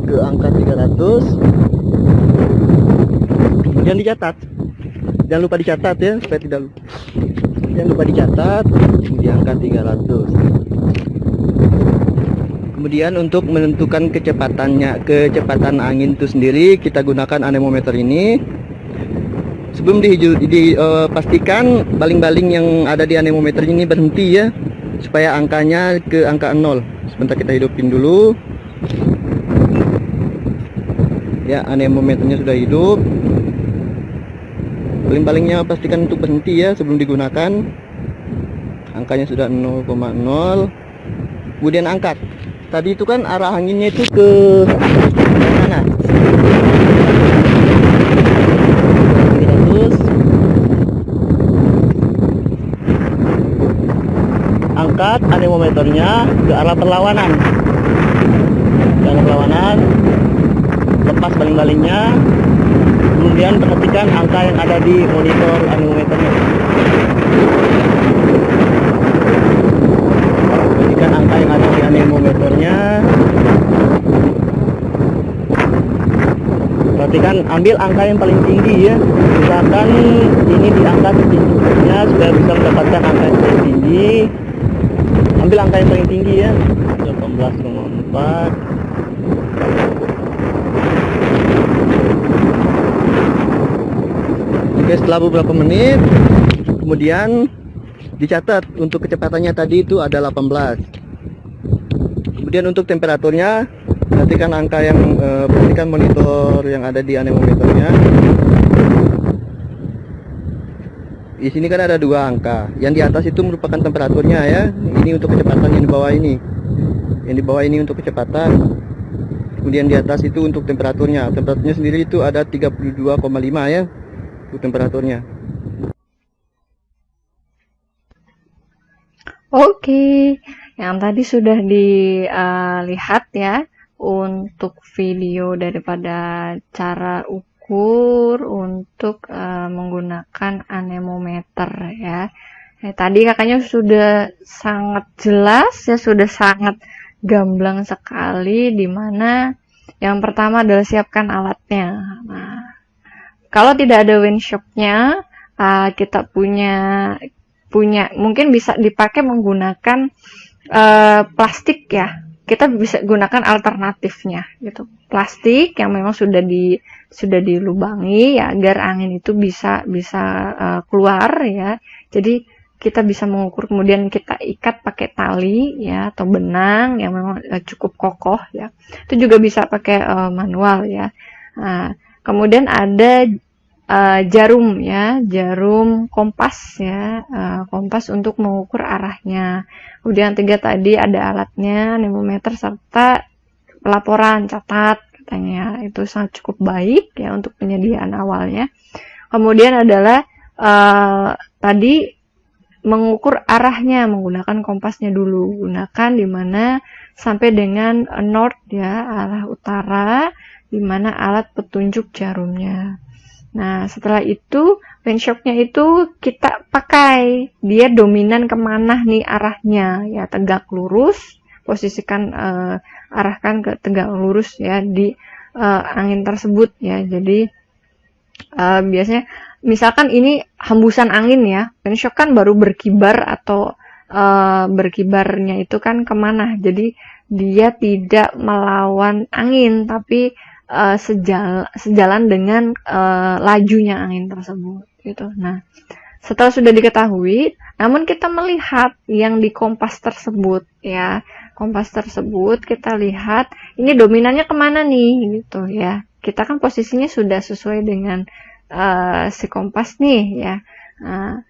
Ke angka 300. Kemudian dicatat. Jangan lupa dicatat ya, supaya tidak lupa. Jangan lupa dicatat di angka 300. Kemudian untuk menentukan kecepatan angin itu sendiri, kita gunakan anemometer ini. Sebelum dipastikan baling-baling yang ada di anemometer ini berhenti ya, supaya angkanya ke angka 0. Sebentar kita hidupin dulu. Ya, anemometernya sudah hidup. Baling-balingnya pastikan untuk berhenti ya sebelum digunakan. Angkanya sudah 0,0. Kemudian angkat. Tadi itu kan arah anginnya itu ke mana? 300. Angkat anemometernya ke arah perlawanan. Ke arah perlawanan. Lepas baling-balingnya. Kemudian perhatikan angka yang ada di monitor anemometernya. Perhatikan angka yang ada di anemometernya. Perhatikan, ambil angka yang paling tinggi ya. Misalkan ini di angka setingginya supaya bisa mendapatkan angka yang paling tinggi. Ambil angka yang paling tinggi ya. 18,4. Oke, setelah beberapa menit kemudian dicatat untuk kecepatannya tadi itu ada 18. Kemudian untuk temperaturnya, perhatikan angka yang perhatikan monitor yang ada di anemometernya. Di sini kan ada dua angka. Yang di atas itu merupakan temperaturnya ya. Ini untuk kecepatan, yang di bawah ini. Yang di bawah ini untuk kecepatan. Kemudian di atas itu untuk temperaturnya. Temperaturnya sendiri itu ada 32,5 ya. Untuk temperaturnya. Oke, yang tadi sudah dilihat ya untuk video daripada cara ukur untuk menggunakan anemometer ya. Tadi kakaknya sudah sangat jelas ya, sudah sangat gamblang sekali, dimana yang pertama adalah siapkan alatnya. Nah, kalau tidak ada windshocknya, kita punya mungkin bisa dipakai menggunakan plastik ya. Kita bisa gunakan alternatifnya gitu. Plastik yang memang sudah dilubangi ya, agar angin itu bisa keluar ya. Jadi kita bisa mengukur, kemudian kita ikat pakai tali ya atau benang yang memang cukup kokoh ya. Itu juga bisa pakai manual ya. Nah, kemudian ada jarum ya, jarum kompas ya, kompas untuk mengukur arahnya. Kemudian 3 tadi ada alatnya, anemometer serta pelaporan catat katanya. Itu sangat cukup baik ya untuk penyediaan awalnya. Kemudian adalah tadi mengukur arahnya menggunakan kompasnya dulu. Gunakan di mana sampai dengan north ya, arah utara, di mana alat petunjuk jarumnya. Nah, setelah itu windshocknya itu kita pakai, dia dominan kemana nih arahnya ya, tegak lurus, posisikan arahkan ke tegak lurus ya di angin tersebut ya. Jadi biasanya misalkan ini hembusan angin ya, windshock kan baru berkibar atau berkibarnya itu kan kemana, jadi dia tidak melawan angin tapi sejalan dengan lajunya angin tersebut gitu. Nah, setelah sudah diketahui, namun kita melihat yang di kompas tersebut ya, kompas tersebut kita lihat ini dominannya kemana nih gitu ya. Kita kan posisinya sudah sesuai dengan si kompas nih ya. Nah,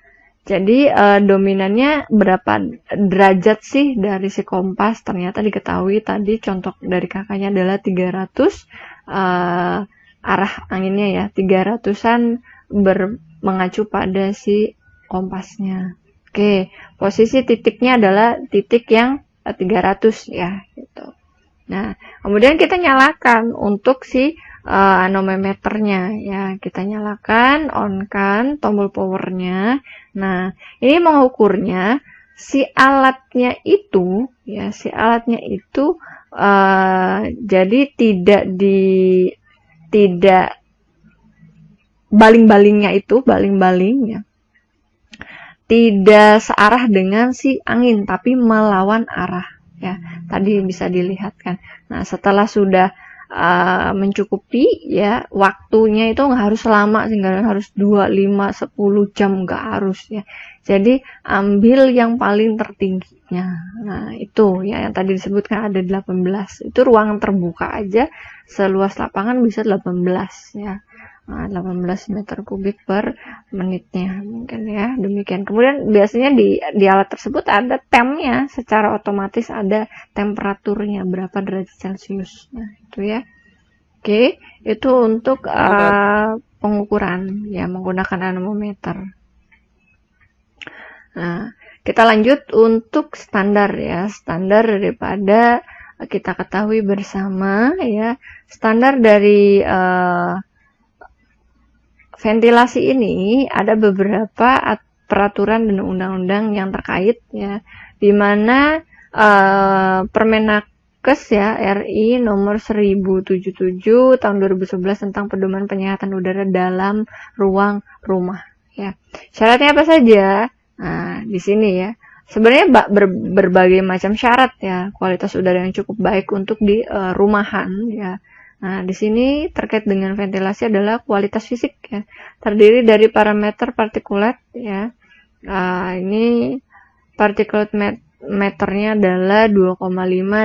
jadi dominannya berapa derajat sih dari si kompas? Ternyata diketahui tadi contoh dari kakaknya adalah 300 arah anginnya ya, 300-an mengacu pada si kompasnya. Oke, posisi titiknya adalah titik yang 300 ya gitu. Nah, kemudian kita nyalakan untuk si anemometernya ya, kita nyalakan, on kan tombol powernya. Nah, ini mengukurnya si alatnya itu ya, si alatnya itu jadi tidak baling-balingnya tidak searah dengan si angin, tapi melawan arah ya. Tadi bisa dilihat kan. Nah, setelah sudah mencukupi ya, waktunya itu nggak harus lama, sehingga harus 2, 5, 10 jam, nggak harus ya. Jadi ambil yang paling tertingginya. Nah, itu ya yang tadi disebutkan ada 18. Itu ruangan terbuka aja seluas lapangan bisa 18 ya. 18 meter kubik per menitnya mungkin ya, demikian. Kemudian biasanya di alat tersebut ada temnya, secara otomatis ada temperaturnya berapa derajat Celcius. Nah, itu ya. Oke, itu untuk pengukuran ya menggunakan anemometer. Nah, kita lanjut untuk standar ya, standar daripada kita ketahui bersama ya, standar dari ventilasi ini ada beberapa peraturan dan undang-undang yang terkait ya, di mana Permenaker ya RI nomor 1077 tahun 2011 tentang pedoman penyehatan udara dalam ruang rumah ya. Syaratnya apa saja? Nah, di sini ya. Sebenarnya berbagai macam syarat ya, kualitas udara yang cukup baik untuk di rumahan ya. Nah, di sini terkait dengan ventilasi adalah kualitas fisik ya. Terdiri dari parameter partikulat ya. Ini particulate meternya adalah 2,5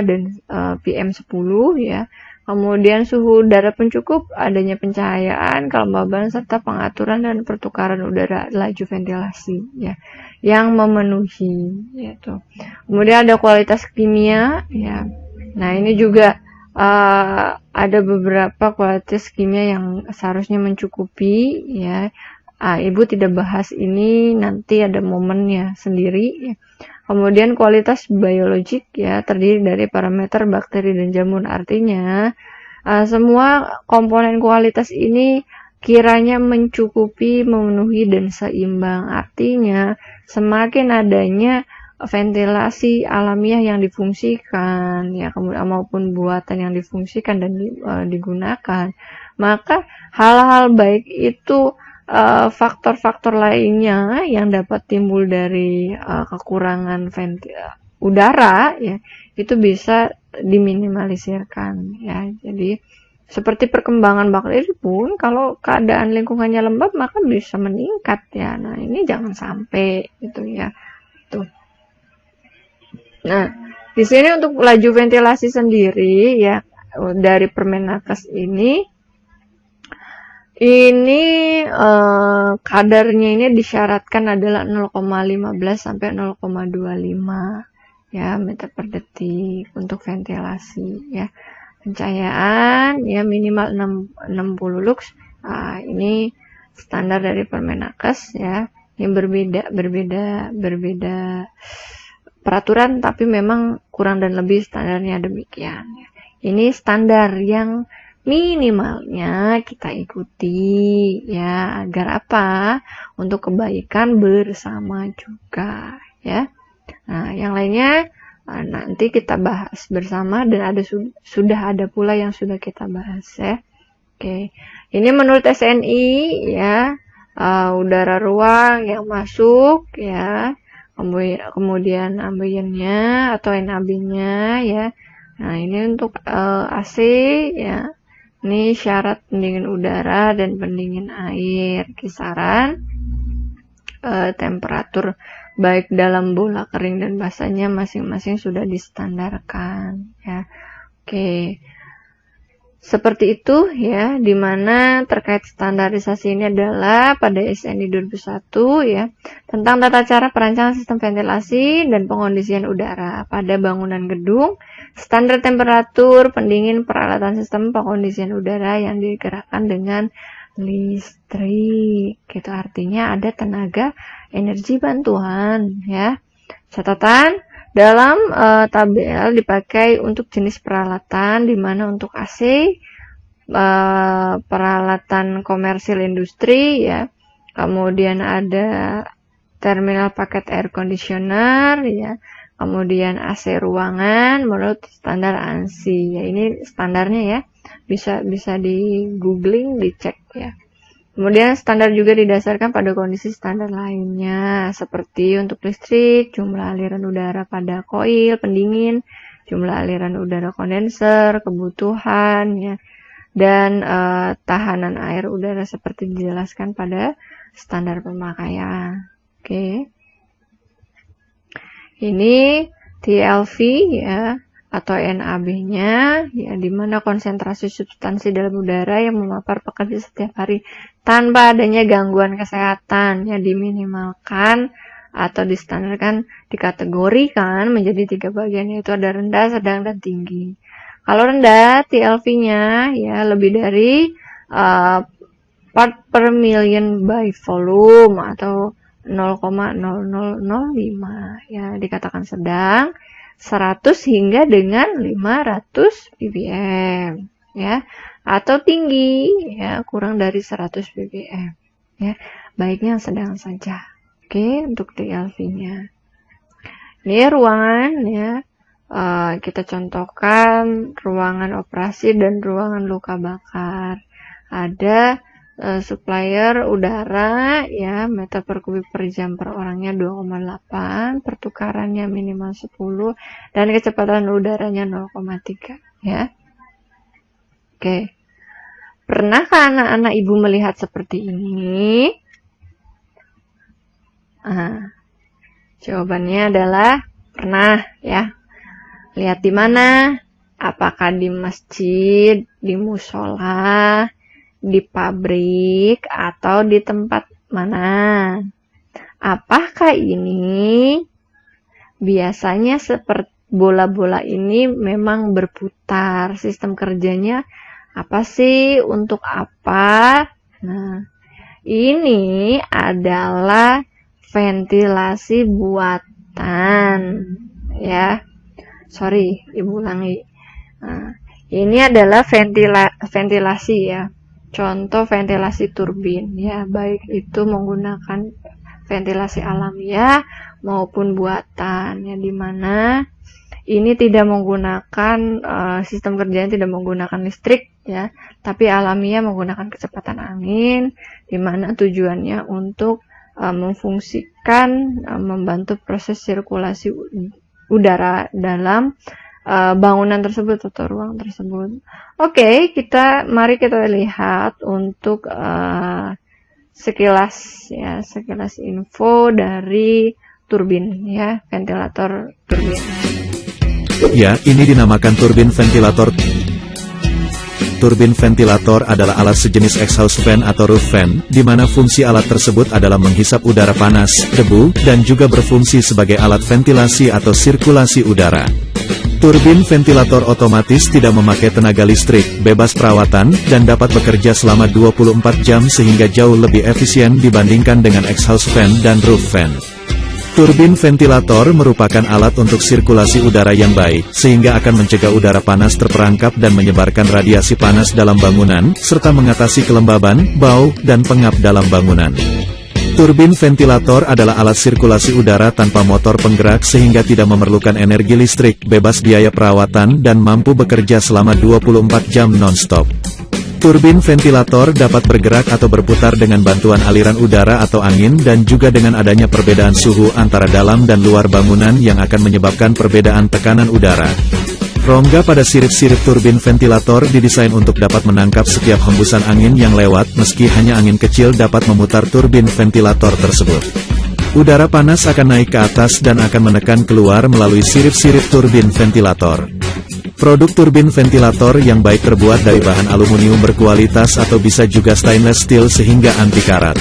dan PM10 ya. Kemudian suhu udara pencukup, adanya pencahayaan, kelembaban serta pengaturan dan pertukaran udara laju ventilasi ya yang memenuhi yaitu. Kemudian ada kualitas kimia ya. Nah, ini juga ada beberapa kualitas kimia yang seharusnya mencukupi ya. Ibu tidak bahas ini, nanti ada momennya sendiri ya. Kemudian kualitas biologik ya, terdiri dari parameter bakteri dan jamur. Artinya semua komponen kualitas ini kiranya mencukupi, memenuhi dan seimbang. Artinya semakin adanya ventilasi alamiah yang difungsikan ya, kemudian maupun buatan yang difungsikan dan digunakan, maka hal-hal baik itu faktor-faktor lainnya yang dapat timbul dari kekurangan udara ya, itu bisa diminimalisirkan ya. Jadi seperti perkembangan bakteri pun kalau keadaan lingkungannya lembab maka bisa meningkat ya. Nah, ini jangan sampai gitu ya. Tuh. Nah, di sini untuk laju ventilasi sendiri ya dari Permenaker ini kadarnya ini disyaratkan adalah 0,15 sampai 0,25 ya meter per detik untuk ventilasi ya. Pencahayaan ya minimal 60 lux. Ini standar dari Permenaker ya. Ini berbeda peraturan, tapi memang kurang dan lebih standarnya demikian. Ini standar yang minimalnya kita ikuti ya, agar apa? Untuk kebaikan bersama juga ya. Nah, yang lainnya nanti kita bahas bersama, dan sudah ada pula yang sudah kita bahas ya. Oke. Ini menurut SNI ya, udara ruang yang masuk ya. Kemudian ambiennya atau NAB-nya ya. Nah, ini untuk AC ya. Ini syarat pendingin udara dan pendingin air. Kisaran temperatur baik dalam bola kering dan basahnya masing-masing sudah distandarkan ya. Oke. Seperti itu ya, dimana terkait standarisasi ini adalah pada SNI 2001 ya, tentang tata cara perancangan sistem ventilasi dan pengondisian udara pada bangunan gedung, standar temperatur, pendingin, peralatan sistem pengondisian udara yang digerakkan dengan listrik. Gitu artinya ada tenaga energi bantuan ya. Catatan, dalam tabel dipakai untuk jenis peralatan, di mana untuk AC peralatan komersil industri ya, kemudian ada terminal paket air conditioner ya, kemudian AC ruangan menurut standar ANSI ya. Ini standarnya ya, bisa di googling, dicek ya. Kemudian standar juga didasarkan pada kondisi standar lainnya, seperti untuk listrik, jumlah aliran udara pada koil, pendingin, jumlah aliran udara kondenser, kebutuhan, ya, dan tahanan air udara seperti dijelaskan pada standar pemakaian. Oke. Ini TLV ya, atau NAB-nya ya, di mana konsentrasi substansi dalam udara yang memapar pekerja setiap hari tanpa adanya gangguan kesehatan ya diminimalkan atau distandarkan, dikategorikan menjadi 3 bagian, yaitu ada rendah, sedang, dan tinggi. Kalau rendah, TLV-nya ya lebih dari part per million by volume atau 0,0005 ya, dikatakan sedang 100 hingga dengan 500 ppm ya, atau tinggi ya kurang dari 100 ppm ya, baiknya sedang saja. Oke, untuk TLV-nya. Ini ruangan ya, kita contohkan ruangan operasi dan ruangan luka bakar. Ada supplier udara ya, meter per kubik per jam per orangnya 2,8, pertukarannya minimal 10, dan kecepatan udaranya 0,3 ya. Oke. Pernahkah anak-anak ibu melihat seperti ini? Jawabannya adalah pernah ya. Lihat di mana? Apakah di masjid, di musola, di pabrik, atau di tempat mana? Apakah ini biasanya seperti bola-bola ini memang berputar? Sistem kerjanya apa sih? Untuk apa? Nah, ini adalah ventilasi buatan ya. Sorry, Ibu ulangi. Nah, ini adalah ventilasi ya. Contoh ventilasi turbin ya, baik itu menggunakan ventilasi alamiah maupun buatan ya, dimana ini tidak menggunakan sistem kerjanya tidak menggunakan listrik ya, tapi alamiah menggunakan kecepatan angin, dimana tujuannya untuk memfungsikan membantu proses sirkulasi udara dalam bangunan tersebut atau ruang tersebut. Oke, mari kita lihat untuk sekilas info dari turbin ya, ventilator turbin. Ya, ini dinamakan turbin ventilator. Turbin ventilator adalah alat sejenis exhaust fan atau roof fan, di mana fungsi alat tersebut adalah menghisap udara panas, debu, dan juga berfungsi sebagai alat ventilasi atau sirkulasi udara. Turbin ventilator otomatis tidak memakai tenaga listrik, bebas perawatan, dan dapat bekerja selama 24 jam sehingga jauh lebih efisien dibandingkan dengan exhaust fan dan roof fan. Turbin ventilator merupakan alat untuk sirkulasi udara yang baik, sehingga akan mencegah udara panas terperangkap dan menyebarkan radiasi panas dalam bangunan, serta mengatasi kelembaban, bau, dan pengap dalam bangunan. Turbin ventilator adalah alat sirkulasi udara tanpa motor penggerak sehingga tidak memerlukan energi listrik, bebas biaya perawatan, dan mampu bekerja selama 24 jam non-stop. Turbin ventilator dapat bergerak atau berputar dengan bantuan aliran udara atau angin dan juga dengan adanya perbedaan suhu antara dalam dan luar bangunan yang akan menyebabkan perbedaan tekanan udara. Rongga pada sirip-sirip turbin ventilator didesain untuk dapat menangkap setiap hembusan angin yang lewat, meski hanya angin kecil dapat memutar turbin ventilator tersebut. Udara panas akan naik ke atas dan akan menekan keluar melalui sirip-sirip turbin ventilator. Produk turbin ventilator yang baik terbuat dari bahan aluminium berkualitas atau bisa juga stainless steel sehingga anti karat.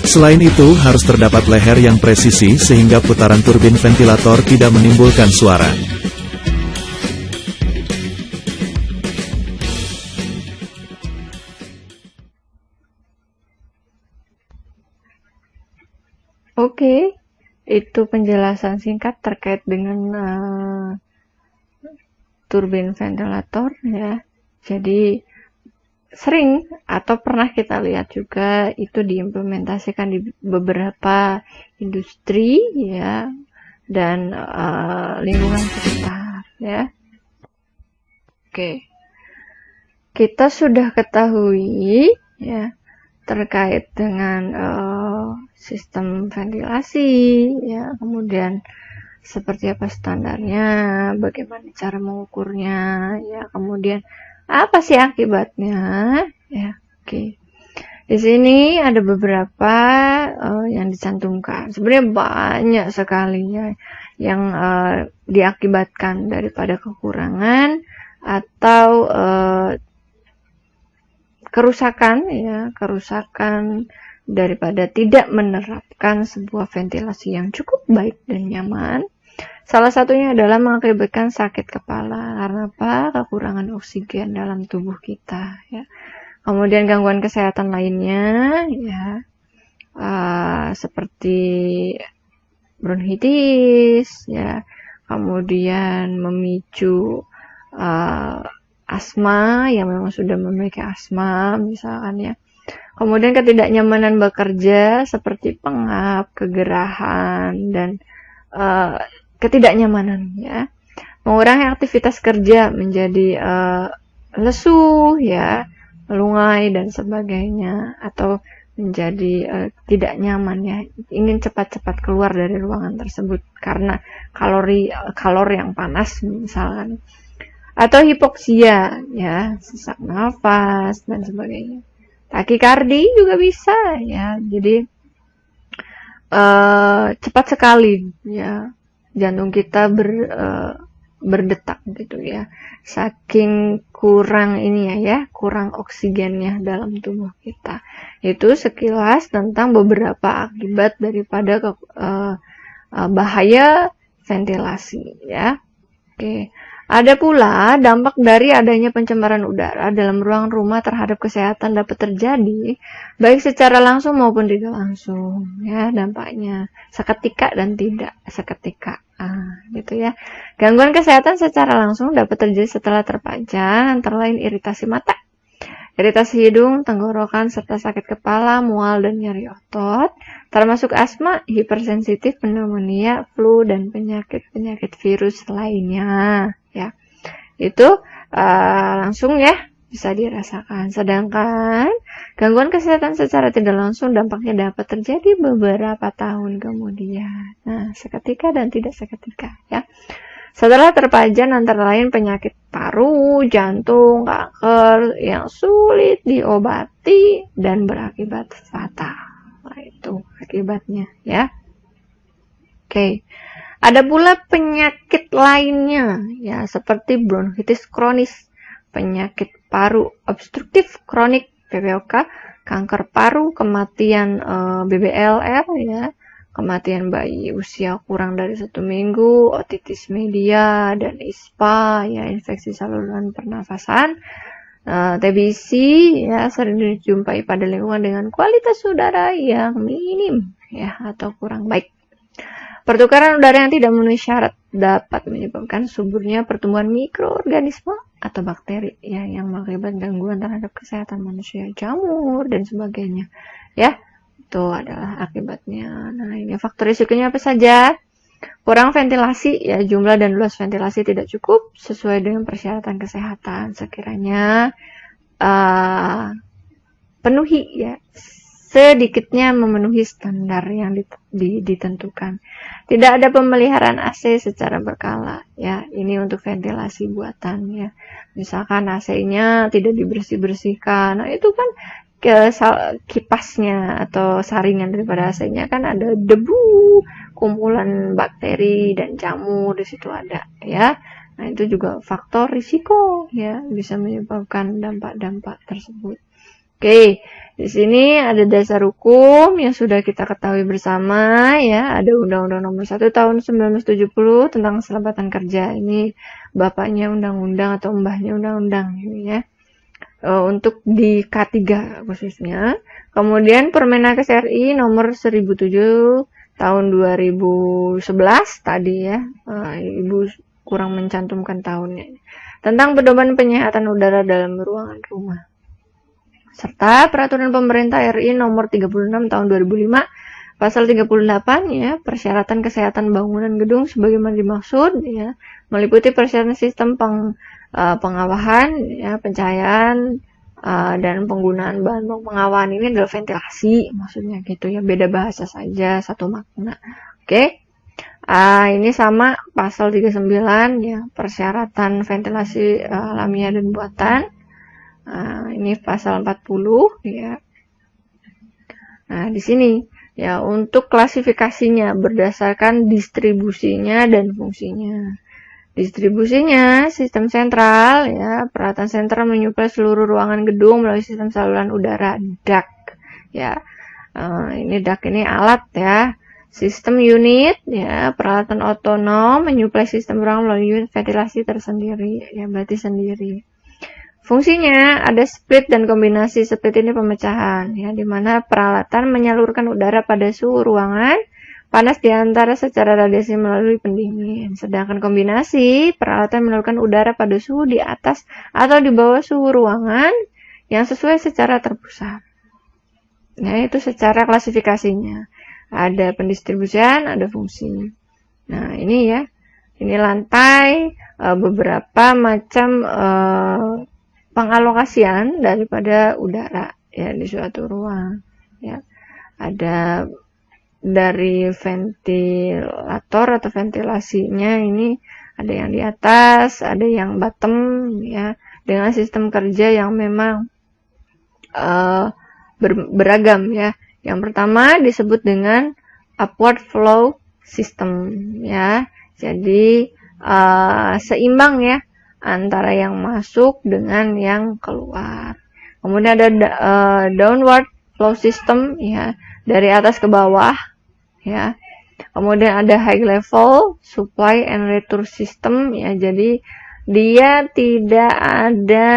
Selain itu, harus terdapat leher yang presisi sehingga putaran turbin ventilator tidak menimbulkan suara. Oke, itu penjelasan singkat terkait dengan turbin ventilator ya. Jadi sering atau pernah kita lihat juga itu diimplementasikan di beberapa industri ya dan lingkungan sekitar ya. Oke. Kita sudah ketahui ya terkait dengan sistem ventilasi ya, kemudian seperti apa standarnya, bagaimana cara mengukurnya ya, kemudian apa sih akibatnya ya. Oke. Di sini ada beberapa yang dicantumkan. Sebenarnya banyak sekali ya yang diakibatkan daripada kekurangan atau kerusakan daripada tidak menerapkan sebuah ventilasi yang cukup baik dan nyaman. Salah satunya adalah mengakibatkan sakit kepala karena apa? Kekurangan oksigen dalam tubuh kita ya. Kemudian gangguan kesehatan lainnya ya seperti bronkitis ya, kemudian memicu asma yang memang sudah memiliki asma misalkan ya. Kemudian ketidaknyamanan bekerja seperti pengap, kegerahan dan ketidaknyamanan ya. Mengurangi aktivitas kerja menjadi lesu ya, lungai dan sebagainya, atau menjadi tidak nyaman ya, ingin cepat-cepat keluar dari ruangan tersebut karena kalor yang panas misalkan. Atau hipoksia ya, sesak nafas dan sebagainya. Takikardi juga bisa ya, jadi cepat sekali ya jantung kita berdetak gitu ya, saking kurang kurang oksigennya dalam tubuh kita. Itu sekilas tentang beberapa akibat daripada bahaya ventilasi ya. Oke. Ada pula dampak dari adanya pencemaran udara dalam ruang rumah terhadap kesehatan dapat terjadi baik secara langsung maupun tidak langsung ya, dampaknya seketika dan tidak seketika gitu ya. Gangguan kesehatan secara langsung dapat terjadi setelah terpajan, antara lain iritasi mata, iritasi hidung, tenggorokan, serta sakit kepala, mual dan nyeri otot, termasuk asma, hipersensitif, pneumonia, flu dan penyakit virus lainnya ya. Itu langsung ya bisa dirasakan. Sedangkan gangguan kesehatan secara tidak langsung dampaknya dapat terjadi beberapa tahun kemudian. Nah, seketika dan tidak seketika ya. Setelah terpajan antara lain penyakit paru, jantung, kanker yang sulit diobati dan berakibat fatal. Nah, itu akibatnya ya. Oke. Ada pula penyakit lainnya ya, seperti bronkitis kronis, penyakit paru obstruktif kronik PPOK, kanker paru, kematian BBLR ya, kematian bayi usia kurang dari 1 minggu, otitis media dan ISPA ya, infeksi saluran pernafasan. TBC ya sering dijumpai pada lingkungan dengan kualitas udara yang minim ya atau kurang baik. Pertukaran udara yang tidak memenuhi syarat dapat menyebabkan suburnya pertumbuhan mikroorganisme atau bakteri ya yang mengakibatkan gangguan terhadap kesehatan manusia, jamur dan sebagainya ya. Itu adalah akibatnya. Nah, ini faktor risikonya apa saja? Kurang ventilasi ya, jumlah dan luas ventilasi tidak cukup sesuai dengan persyaratan kesehatan. Sekiranya penuhi ya sedikitnya memenuhi standar yang ditentukan. Tidak ada pemeliharaan AC secara berkala, ya. Ini untuk ventilasi buatan, ya. Misalkan AC-nya tidak dibersih-bersihkan, nah itu kan kipasnya atau saringan daripada AC-nya kan ada debu, kumpulan bakteri dan jamur di situ ada, ya. Nah, itu juga faktor risiko, ya, bisa menyebabkan dampak-dampak tersebut. Oke, di sini ada dasar hukum yang sudah kita ketahui bersama, ya. Ada Undang-Undang Nomor 1 Tahun 1970 tentang Keselamatan Kerja. Ini bapaknya undang-undang atau mbahnya undang-undang ini, ya. Untuk di K3 khususnya. Kemudian Permenaker RI Nomor 1007 Tahun 2011 tadi, ya. Ibu kurang mencantumkan tahunnya. Tentang pedoman penyehatan udara dalam ruangan rumah. Serta Peraturan Pemerintah RI Nomor 36 Tahun 2005 Pasal 38, ya, persyaratan kesehatan bangunan gedung sebagaimana dimaksud, ya, meliputi persyaratan sistem pengawahan, ya, pencahayaan, dan penggunaan bahan pengawahan. Ini adalah ventilasi, maksudnya gitu, ya, beda bahasa saja, satu makna. Oke. Ini sama pasal 39, ya, persyaratan ventilasi alamiah dan buatan. Ini pasal 40, ya. Nah, di sini, ya, untuk klasifikasinya berdasarkan distribusinya dan fungsinya. Distribusinya, sistem sentral, ya, peralatan sentral menyuplai seluruh ruangan gedung melalui sistem saluran udara duct, ya. Ini duct ini alat, ya. Sistem unit, ya, peralatan otonom menyuplai sistem ruangan melalui unit ventilasi tersendiri, ya, berarti sendiri. Fungsinya ada split dan kombinasi. Split ini pemecahan, ya, di mana peralatan menyalurkan udara pada suhu ruangan panas di antara secara radiasi melalui pendingin. Sedangkan kombinasi, peralatan menyalurkan udara pada suhu di atas atau di bawah suhu ruangan yang sesuai secara terpusat. Nah, itu secara klasifikasinya. Ada pendistribusian, ada fungsi. Nah, ini, ya, ini lantai, beberapa macam pengalokasian daripada udara, ya, di suatu ruang, ya. Ada dari ventilator atau ventilasinya ini ada yang di atas, ada yang bottom, ya, dengan sistem kerja yang memang beragam, ya. Yang pertama disebut dengan upward flow system, ya. Jadi seimbang, ya, antara yang masuk dengan yang keluar. Kemudian ada downward flow system, ya, dari atas ke bawah, ya. Kemudian ada high level supply and return system, ya. Jadi dia tidak ada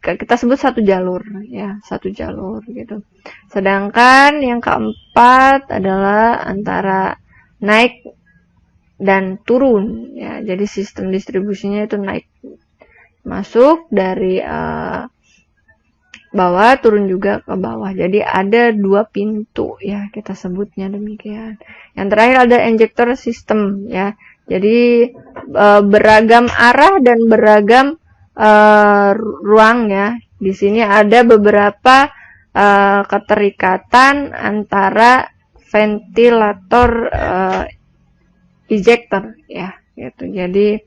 kita sebut satu jalur, ya, satu jalur gitu. Sedangkan yang keempat adalah antara naik dan turun, ya. Jadi sistem distribusinya itu naik masuk dari bawah, turun juga ke bawah. Jadi ada dua pintu, ya, kita sebutnya demikian. Yang terakhir ada injector system, ya. Jadi beragam arah dan beragam ruang, ya. Di sini ada beberapa keterikatan antara ventilator ejector, ya, gitu. Jadi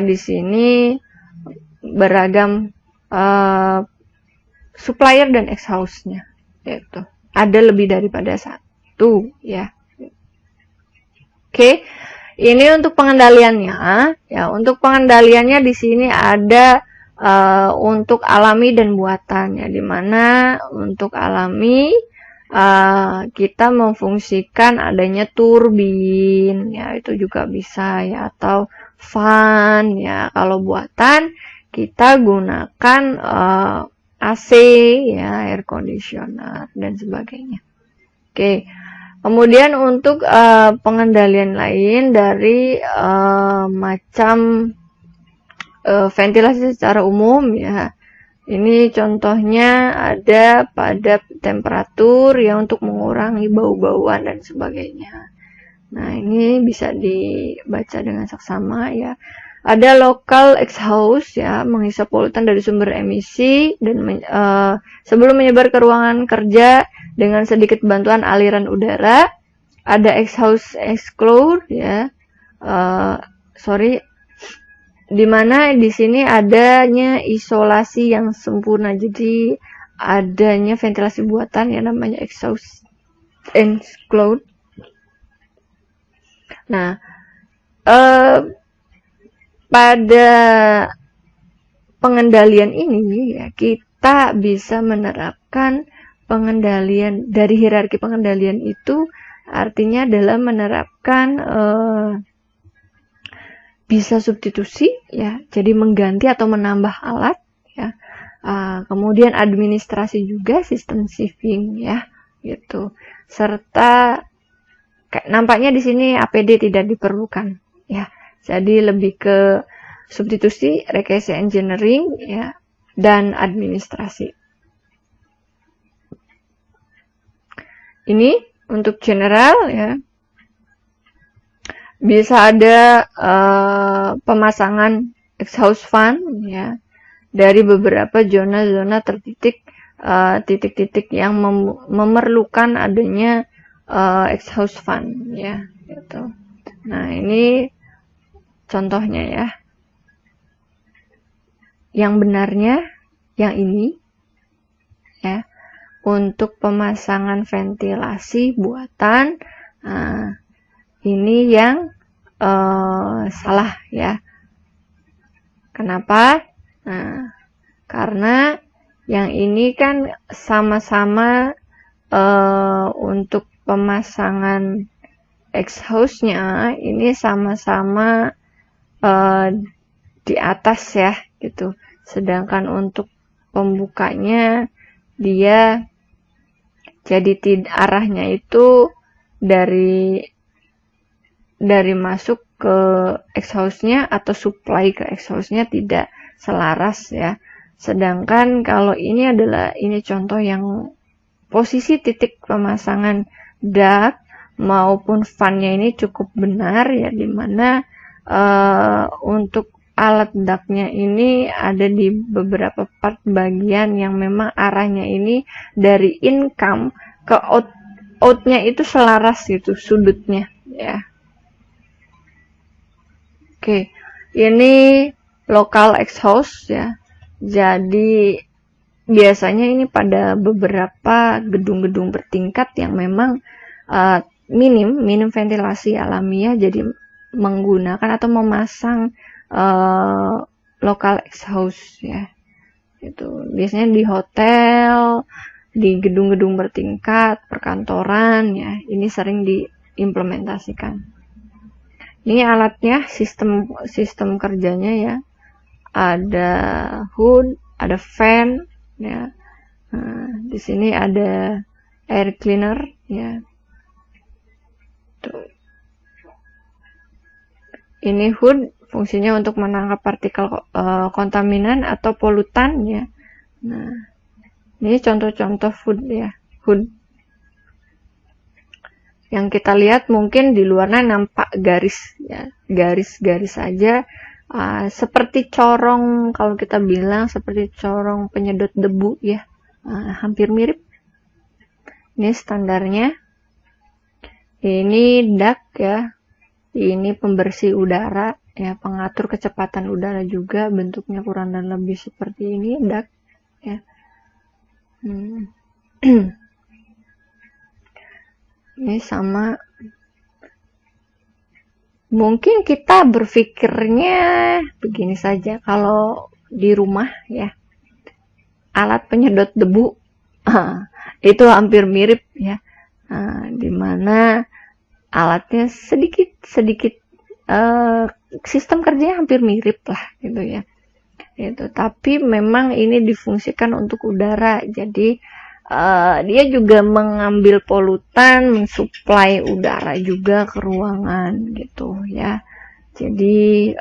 di sini beragam supplier dan exhaust-nya, gitu. Ada lebih daripada satu, ya. Oke, ini untuk pengendaliannya, ya. Untuk pengendaliannya di sini ada untuk alami dan buatan, ya. Dimana untuk alami kita memfungsikan adanya turbin, ya, itu juga bisa, ya, atau fan, ya. Kalau buatan kita gunakan AC, ya, air conditioner dan sebagainya. Oke. Kemudian untuk pengendalian lain dari macam ventilasi secara umum, ya. Ini contohnya ada pada temperatur, ya, untuk mengurangi bau-bauan dan sebagainya. Nah, ini bisa dibaca dengan seksama, ya. Ada local exhaust ya, menghisap polutan dari sumber emisi dan sebelum menyebar ke ruangan kerja dengan sedikit bantuan aliran udara. Ada exhaust exclude ya, di mana di sini adanya isolasi yang sempurna. Jadi adanya ventilasi buatan yang namanya exhaust exclude. Nah, pada pengendalian ini ya, kita bisa menerapkan pengendalian dari hierarki pengendalian itu, artinya adalah menerapkan bisa substitusi ya, jadi mengganti atau menambah alat ya. Kemudian administrasi juga, sistem shifting ya, gitu. Serta nampaknya di sini APD tidak diperlukan ya. Jadi lebih ke substitusi, rekayasa engineering ya, dan administrasi. Ini untuk general ya. Bisa ada pemasangan exhaust fan ya dari beberapa zona-zona tertitik, titik-titik yang memerlukan adanya exhaust fan ya, gitu. Nah, ini contohnya ya. Yang benarnya yang ini ya, untuk pemasangan ventilasi buatan. Nah, ini yang salah ya. Kenapa? Nah, karena yang ini kan sama-sama untuk pemasangan exhaustnya ini sama-sama di atas ya, gitu. Sedangkan untuk pembukanya dia jadi arahnya itu dari masuk ke exhaustnya atau supply ke exhaustnya tidak selaras ya. Sedangkan kalau ini contoh yang posisi titik pemasangan duct maupun fan-nya ini cukup benar ya, dimana untuk alat duct-nya ini ada di beberapa part bagian yang memang arahnya ini dari income ke out-nya itu selaras gitu sudutnya ya. Oke, ini local exhaust ya. Jadi biasanya ini pada beberapa gedung-gedung bertingkat yang memang minim ventilasi alamiah, jadi menggunakan atau memasang local exhaust ya. Itu biasanya di hotel, di gedung-gedung bertingkat, perkantoran ya. Ini sering diimplementasikan. Ini alatnya, sistem kerjanya ya. Ada hood, ada fan ya. Nah, di sini ada air cleaner ya. Tuh. Ini hood fungsinya untuk menangkap partikel kontaminan atau polutan ya. Nah, ini contoh-contoh hood ya. Hood. Yang kita lihat mungkin di luarnya nampak garis ya, garis-garis saja, seperti corong, kalau kita bilang seperti corong penyedot debu ya, hampir mirip. Ini standarnya. Ini duct ya, ini pembersih udara ya, pengatur kecepatan udara juga, bentuknya kurang dan lebih seperti ini duct ya. Ini sama. Mungkin kita berpikirnya begini saja, kalau di rumah ya, alat penyedot debu itu hampir mirip ya, dimana alatnya sedikit sistem kerjanya hampir mirip lah gitu ya. Itu, tapi memang ini difungsikan untuk udara, jadi dia juga mengambil polutan, mensuplai udara juga ke ruangan gitu ya. Jadi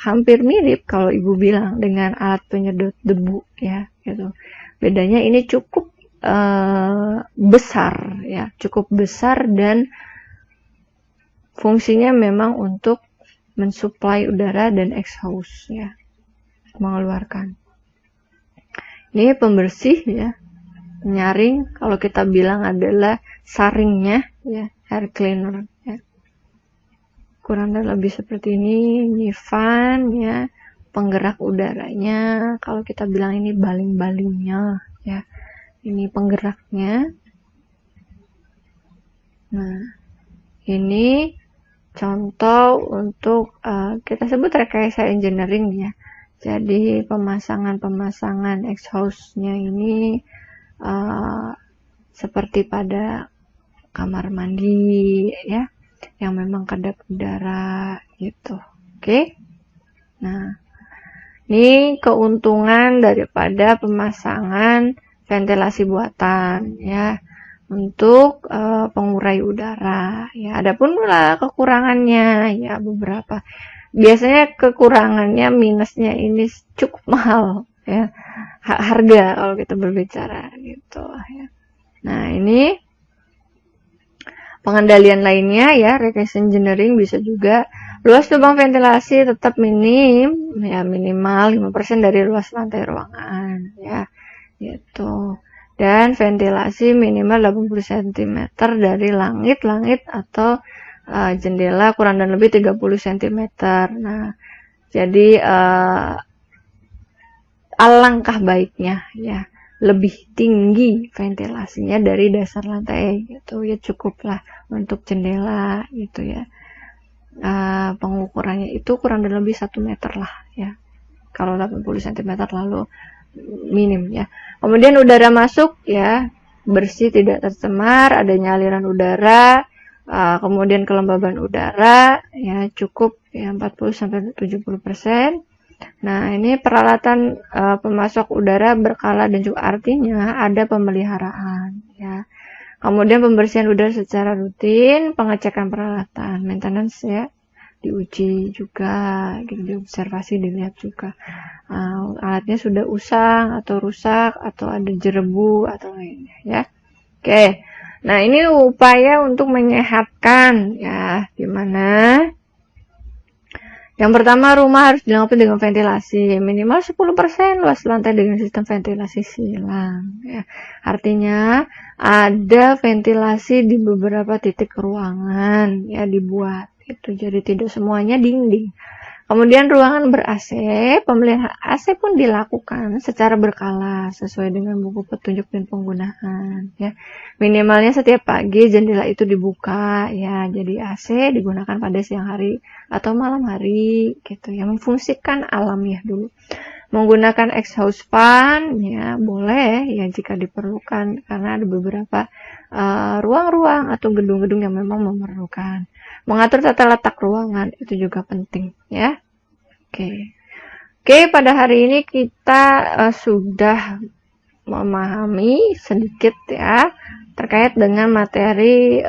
hampir mirip kalau ibu bilang dengan alat penyedot debu ya gitu. Bedanya ini cukup besar ya, cukup besar dan fungsinya memang untuk mensuplai udara dan exhaust ya, mengeluarkan. Ini pembersih ya, penyaring, kalau kita bilang adalah saringnya ya, air cleaner ya. Kurang lebih seperti ini fan ya, penggerak udaranya, kalau kita bilang ini baling-balingnya ya, ini penggeraknya. Nah, ini contoh untuk kita sebut rekayasa engineering ya. Jadi pemasangan exhaustnya ini seperti pada kamar mandi ya, yang memang kedap udara gitu. Oke. Nah, ini keuntungan daripada pemasangan ventilasi buatan ya, untuk pengurai udara ya. Adapun pula kekurangannya ya beberapa. Biasanya kekurangannya, minusnya ini cukup mahal ya, harga kalau kita berbicara gitu ya. Nah, ini pengendalian lainnya ya, rekayasa engineering bisa juga luas lubang ventilasi tetap minimal 5% dari luas lantai ruangan ya gitu. Dan ventilasi minimal 80 cm dari langit atau jendela kurang dan lebih 30 cm. Nah, jadi alangkah baiknya ya lebih tinggi ventilasinya dari dasar lantai gitu ya, cukuplah untuk jendela gitu ya. Pengukurannya itu kurang dan lebih 1 meter lah ya, kalau 80 cm lalu minim ya. Kemudian udara masuk ya, bersih tidak tercemar, adanya aliran udara, kemudian kelembaban udara ya cukup ya 40-70%. Nah, ini peralatan pemasok udara berkala dan juga artinya ada pemeliharaan ya. Kemudian pembersihan udara secara rutin, pengecekan peralatan, maintenance ya, diuji juga, gitu, diobservasi, dilihat juga alatnya sudah usang atau rusak atau ada jerebu atau lainnya ya. Oke. Nah, ini upaya untuk menyehatkan ya, dimana yang pertama, rumah harus dilengkapi dengan ventilasi minimal 10% luas lantai dengan sistem ventilasi silang ya. Artinya ada ventilasi di beberapa titik ruangan ya dibuat itu, jadi tidak semuanya dinding. Kemudian ruangan ber-AC, pemeliharaan AC pun dilakukan secara berkala sesuai dengan buku petunjuk dan penggunaan ya. Minimalnya setiap pagi jendela itu dibuka ya, jadi AC digunakan pada siang hari atau malam hari gitu ya, memfungsikan alamiah dulu. Menggunakan exhaust fan ya boleh ya jika diperlukan, karena ada beberapa ruang-ruang atau gedung-gedung yang memang memerlukan. Mengatur tata letak ruangan itu juga penting ya. Oke, pada hari ini kita sudah memahami sedikit ya terkait dengan materi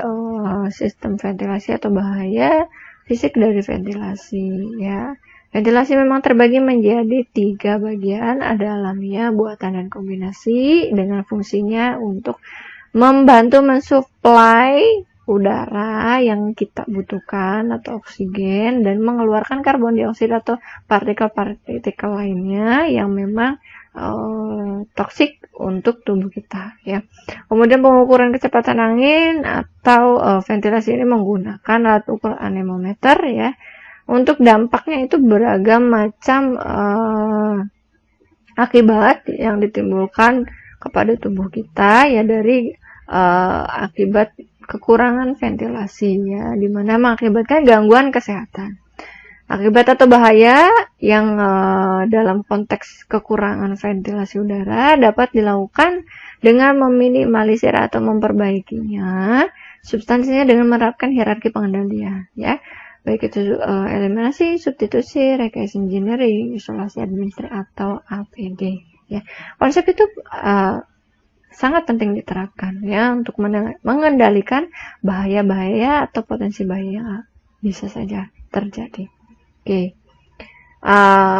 sistem ventilasi atau bahaya fisik dari ventilasi ya. Ventilasi memang terbagi menjadi 3 bagian, ada alamiah, buatan, dan kombinasi, dengan fungsinya untuk membantu mensuplai udara yang kita butuhkan atau oksigen, dan mengeluarkan karbon dioksida atau partikel-partikel lainnya yang memang toksik untuk tubuh kita ya. Kemudian pengukuran kecepatan angin atau ventilasi ini menggunakan alat ukur anemometer ya. Untuk dampaknya itu beragam macam akibat yang ditimbulkan kepada tubuh kita ya, dari akibat kekurangan ventilasi ya, dimana mengakibatkan gangguan kesehatan. Akibat atau bahaya yang dalam konteks kekurangan ventilasi udara dapat dilakukan dengan meminimalisir atau memperbaikinya substansinya dengan menerapkan hierarki pengendalian ya, baik itu eliminasi, substitusi, rekayasa engineering, isolasi administrasi atau APD ya. Konsep itu sangat penting diterapkan ya untuk mengendalikan bahaya-bahaya atau potensi bahaya yang bisa saja terjadi. Oke.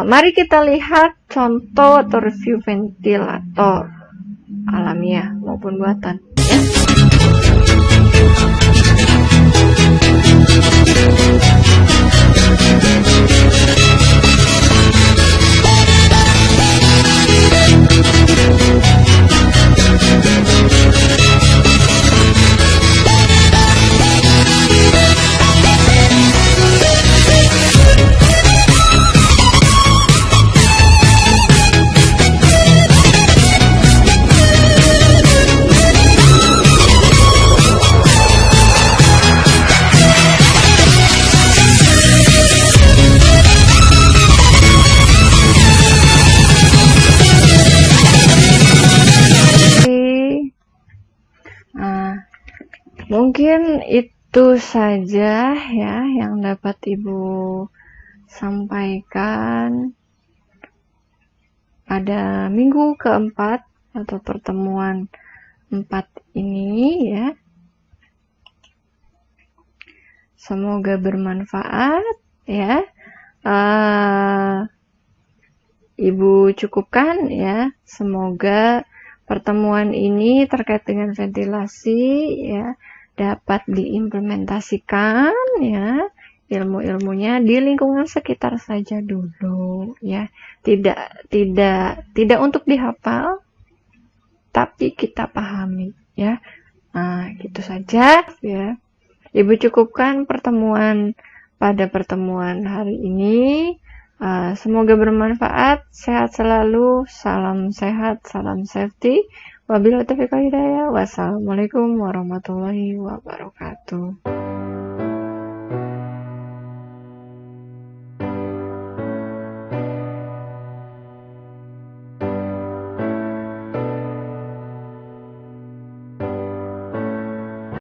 Mari kita lihat contoh atau review ventilator alamiah maupun buatan ya. Mungkin itu saja ya yang dapat Ibu sampaikan pada minggu keempat atau pertemuan 4 ini ya. Semoga bermanfaat ya. Ibu cukupkan ya. Semoga pertemuan ini terkait dengan ventilasi ya dapat diimplementasikan ya ilmu-ilmunya di lingkungan sekitar saja dulu ya. Tidak untuk dihafal, tapi kita pahami ya. Nah, gitu saja ya. Ibu cukupkan pertemuan pada pertemuan hari ini. Semoga bermanfaat, sehat selalu, salam sehat, salam safety. Wabillahi taufiq wal hidayah. Wassalamualaikum warahmatullahi wabarakatuh.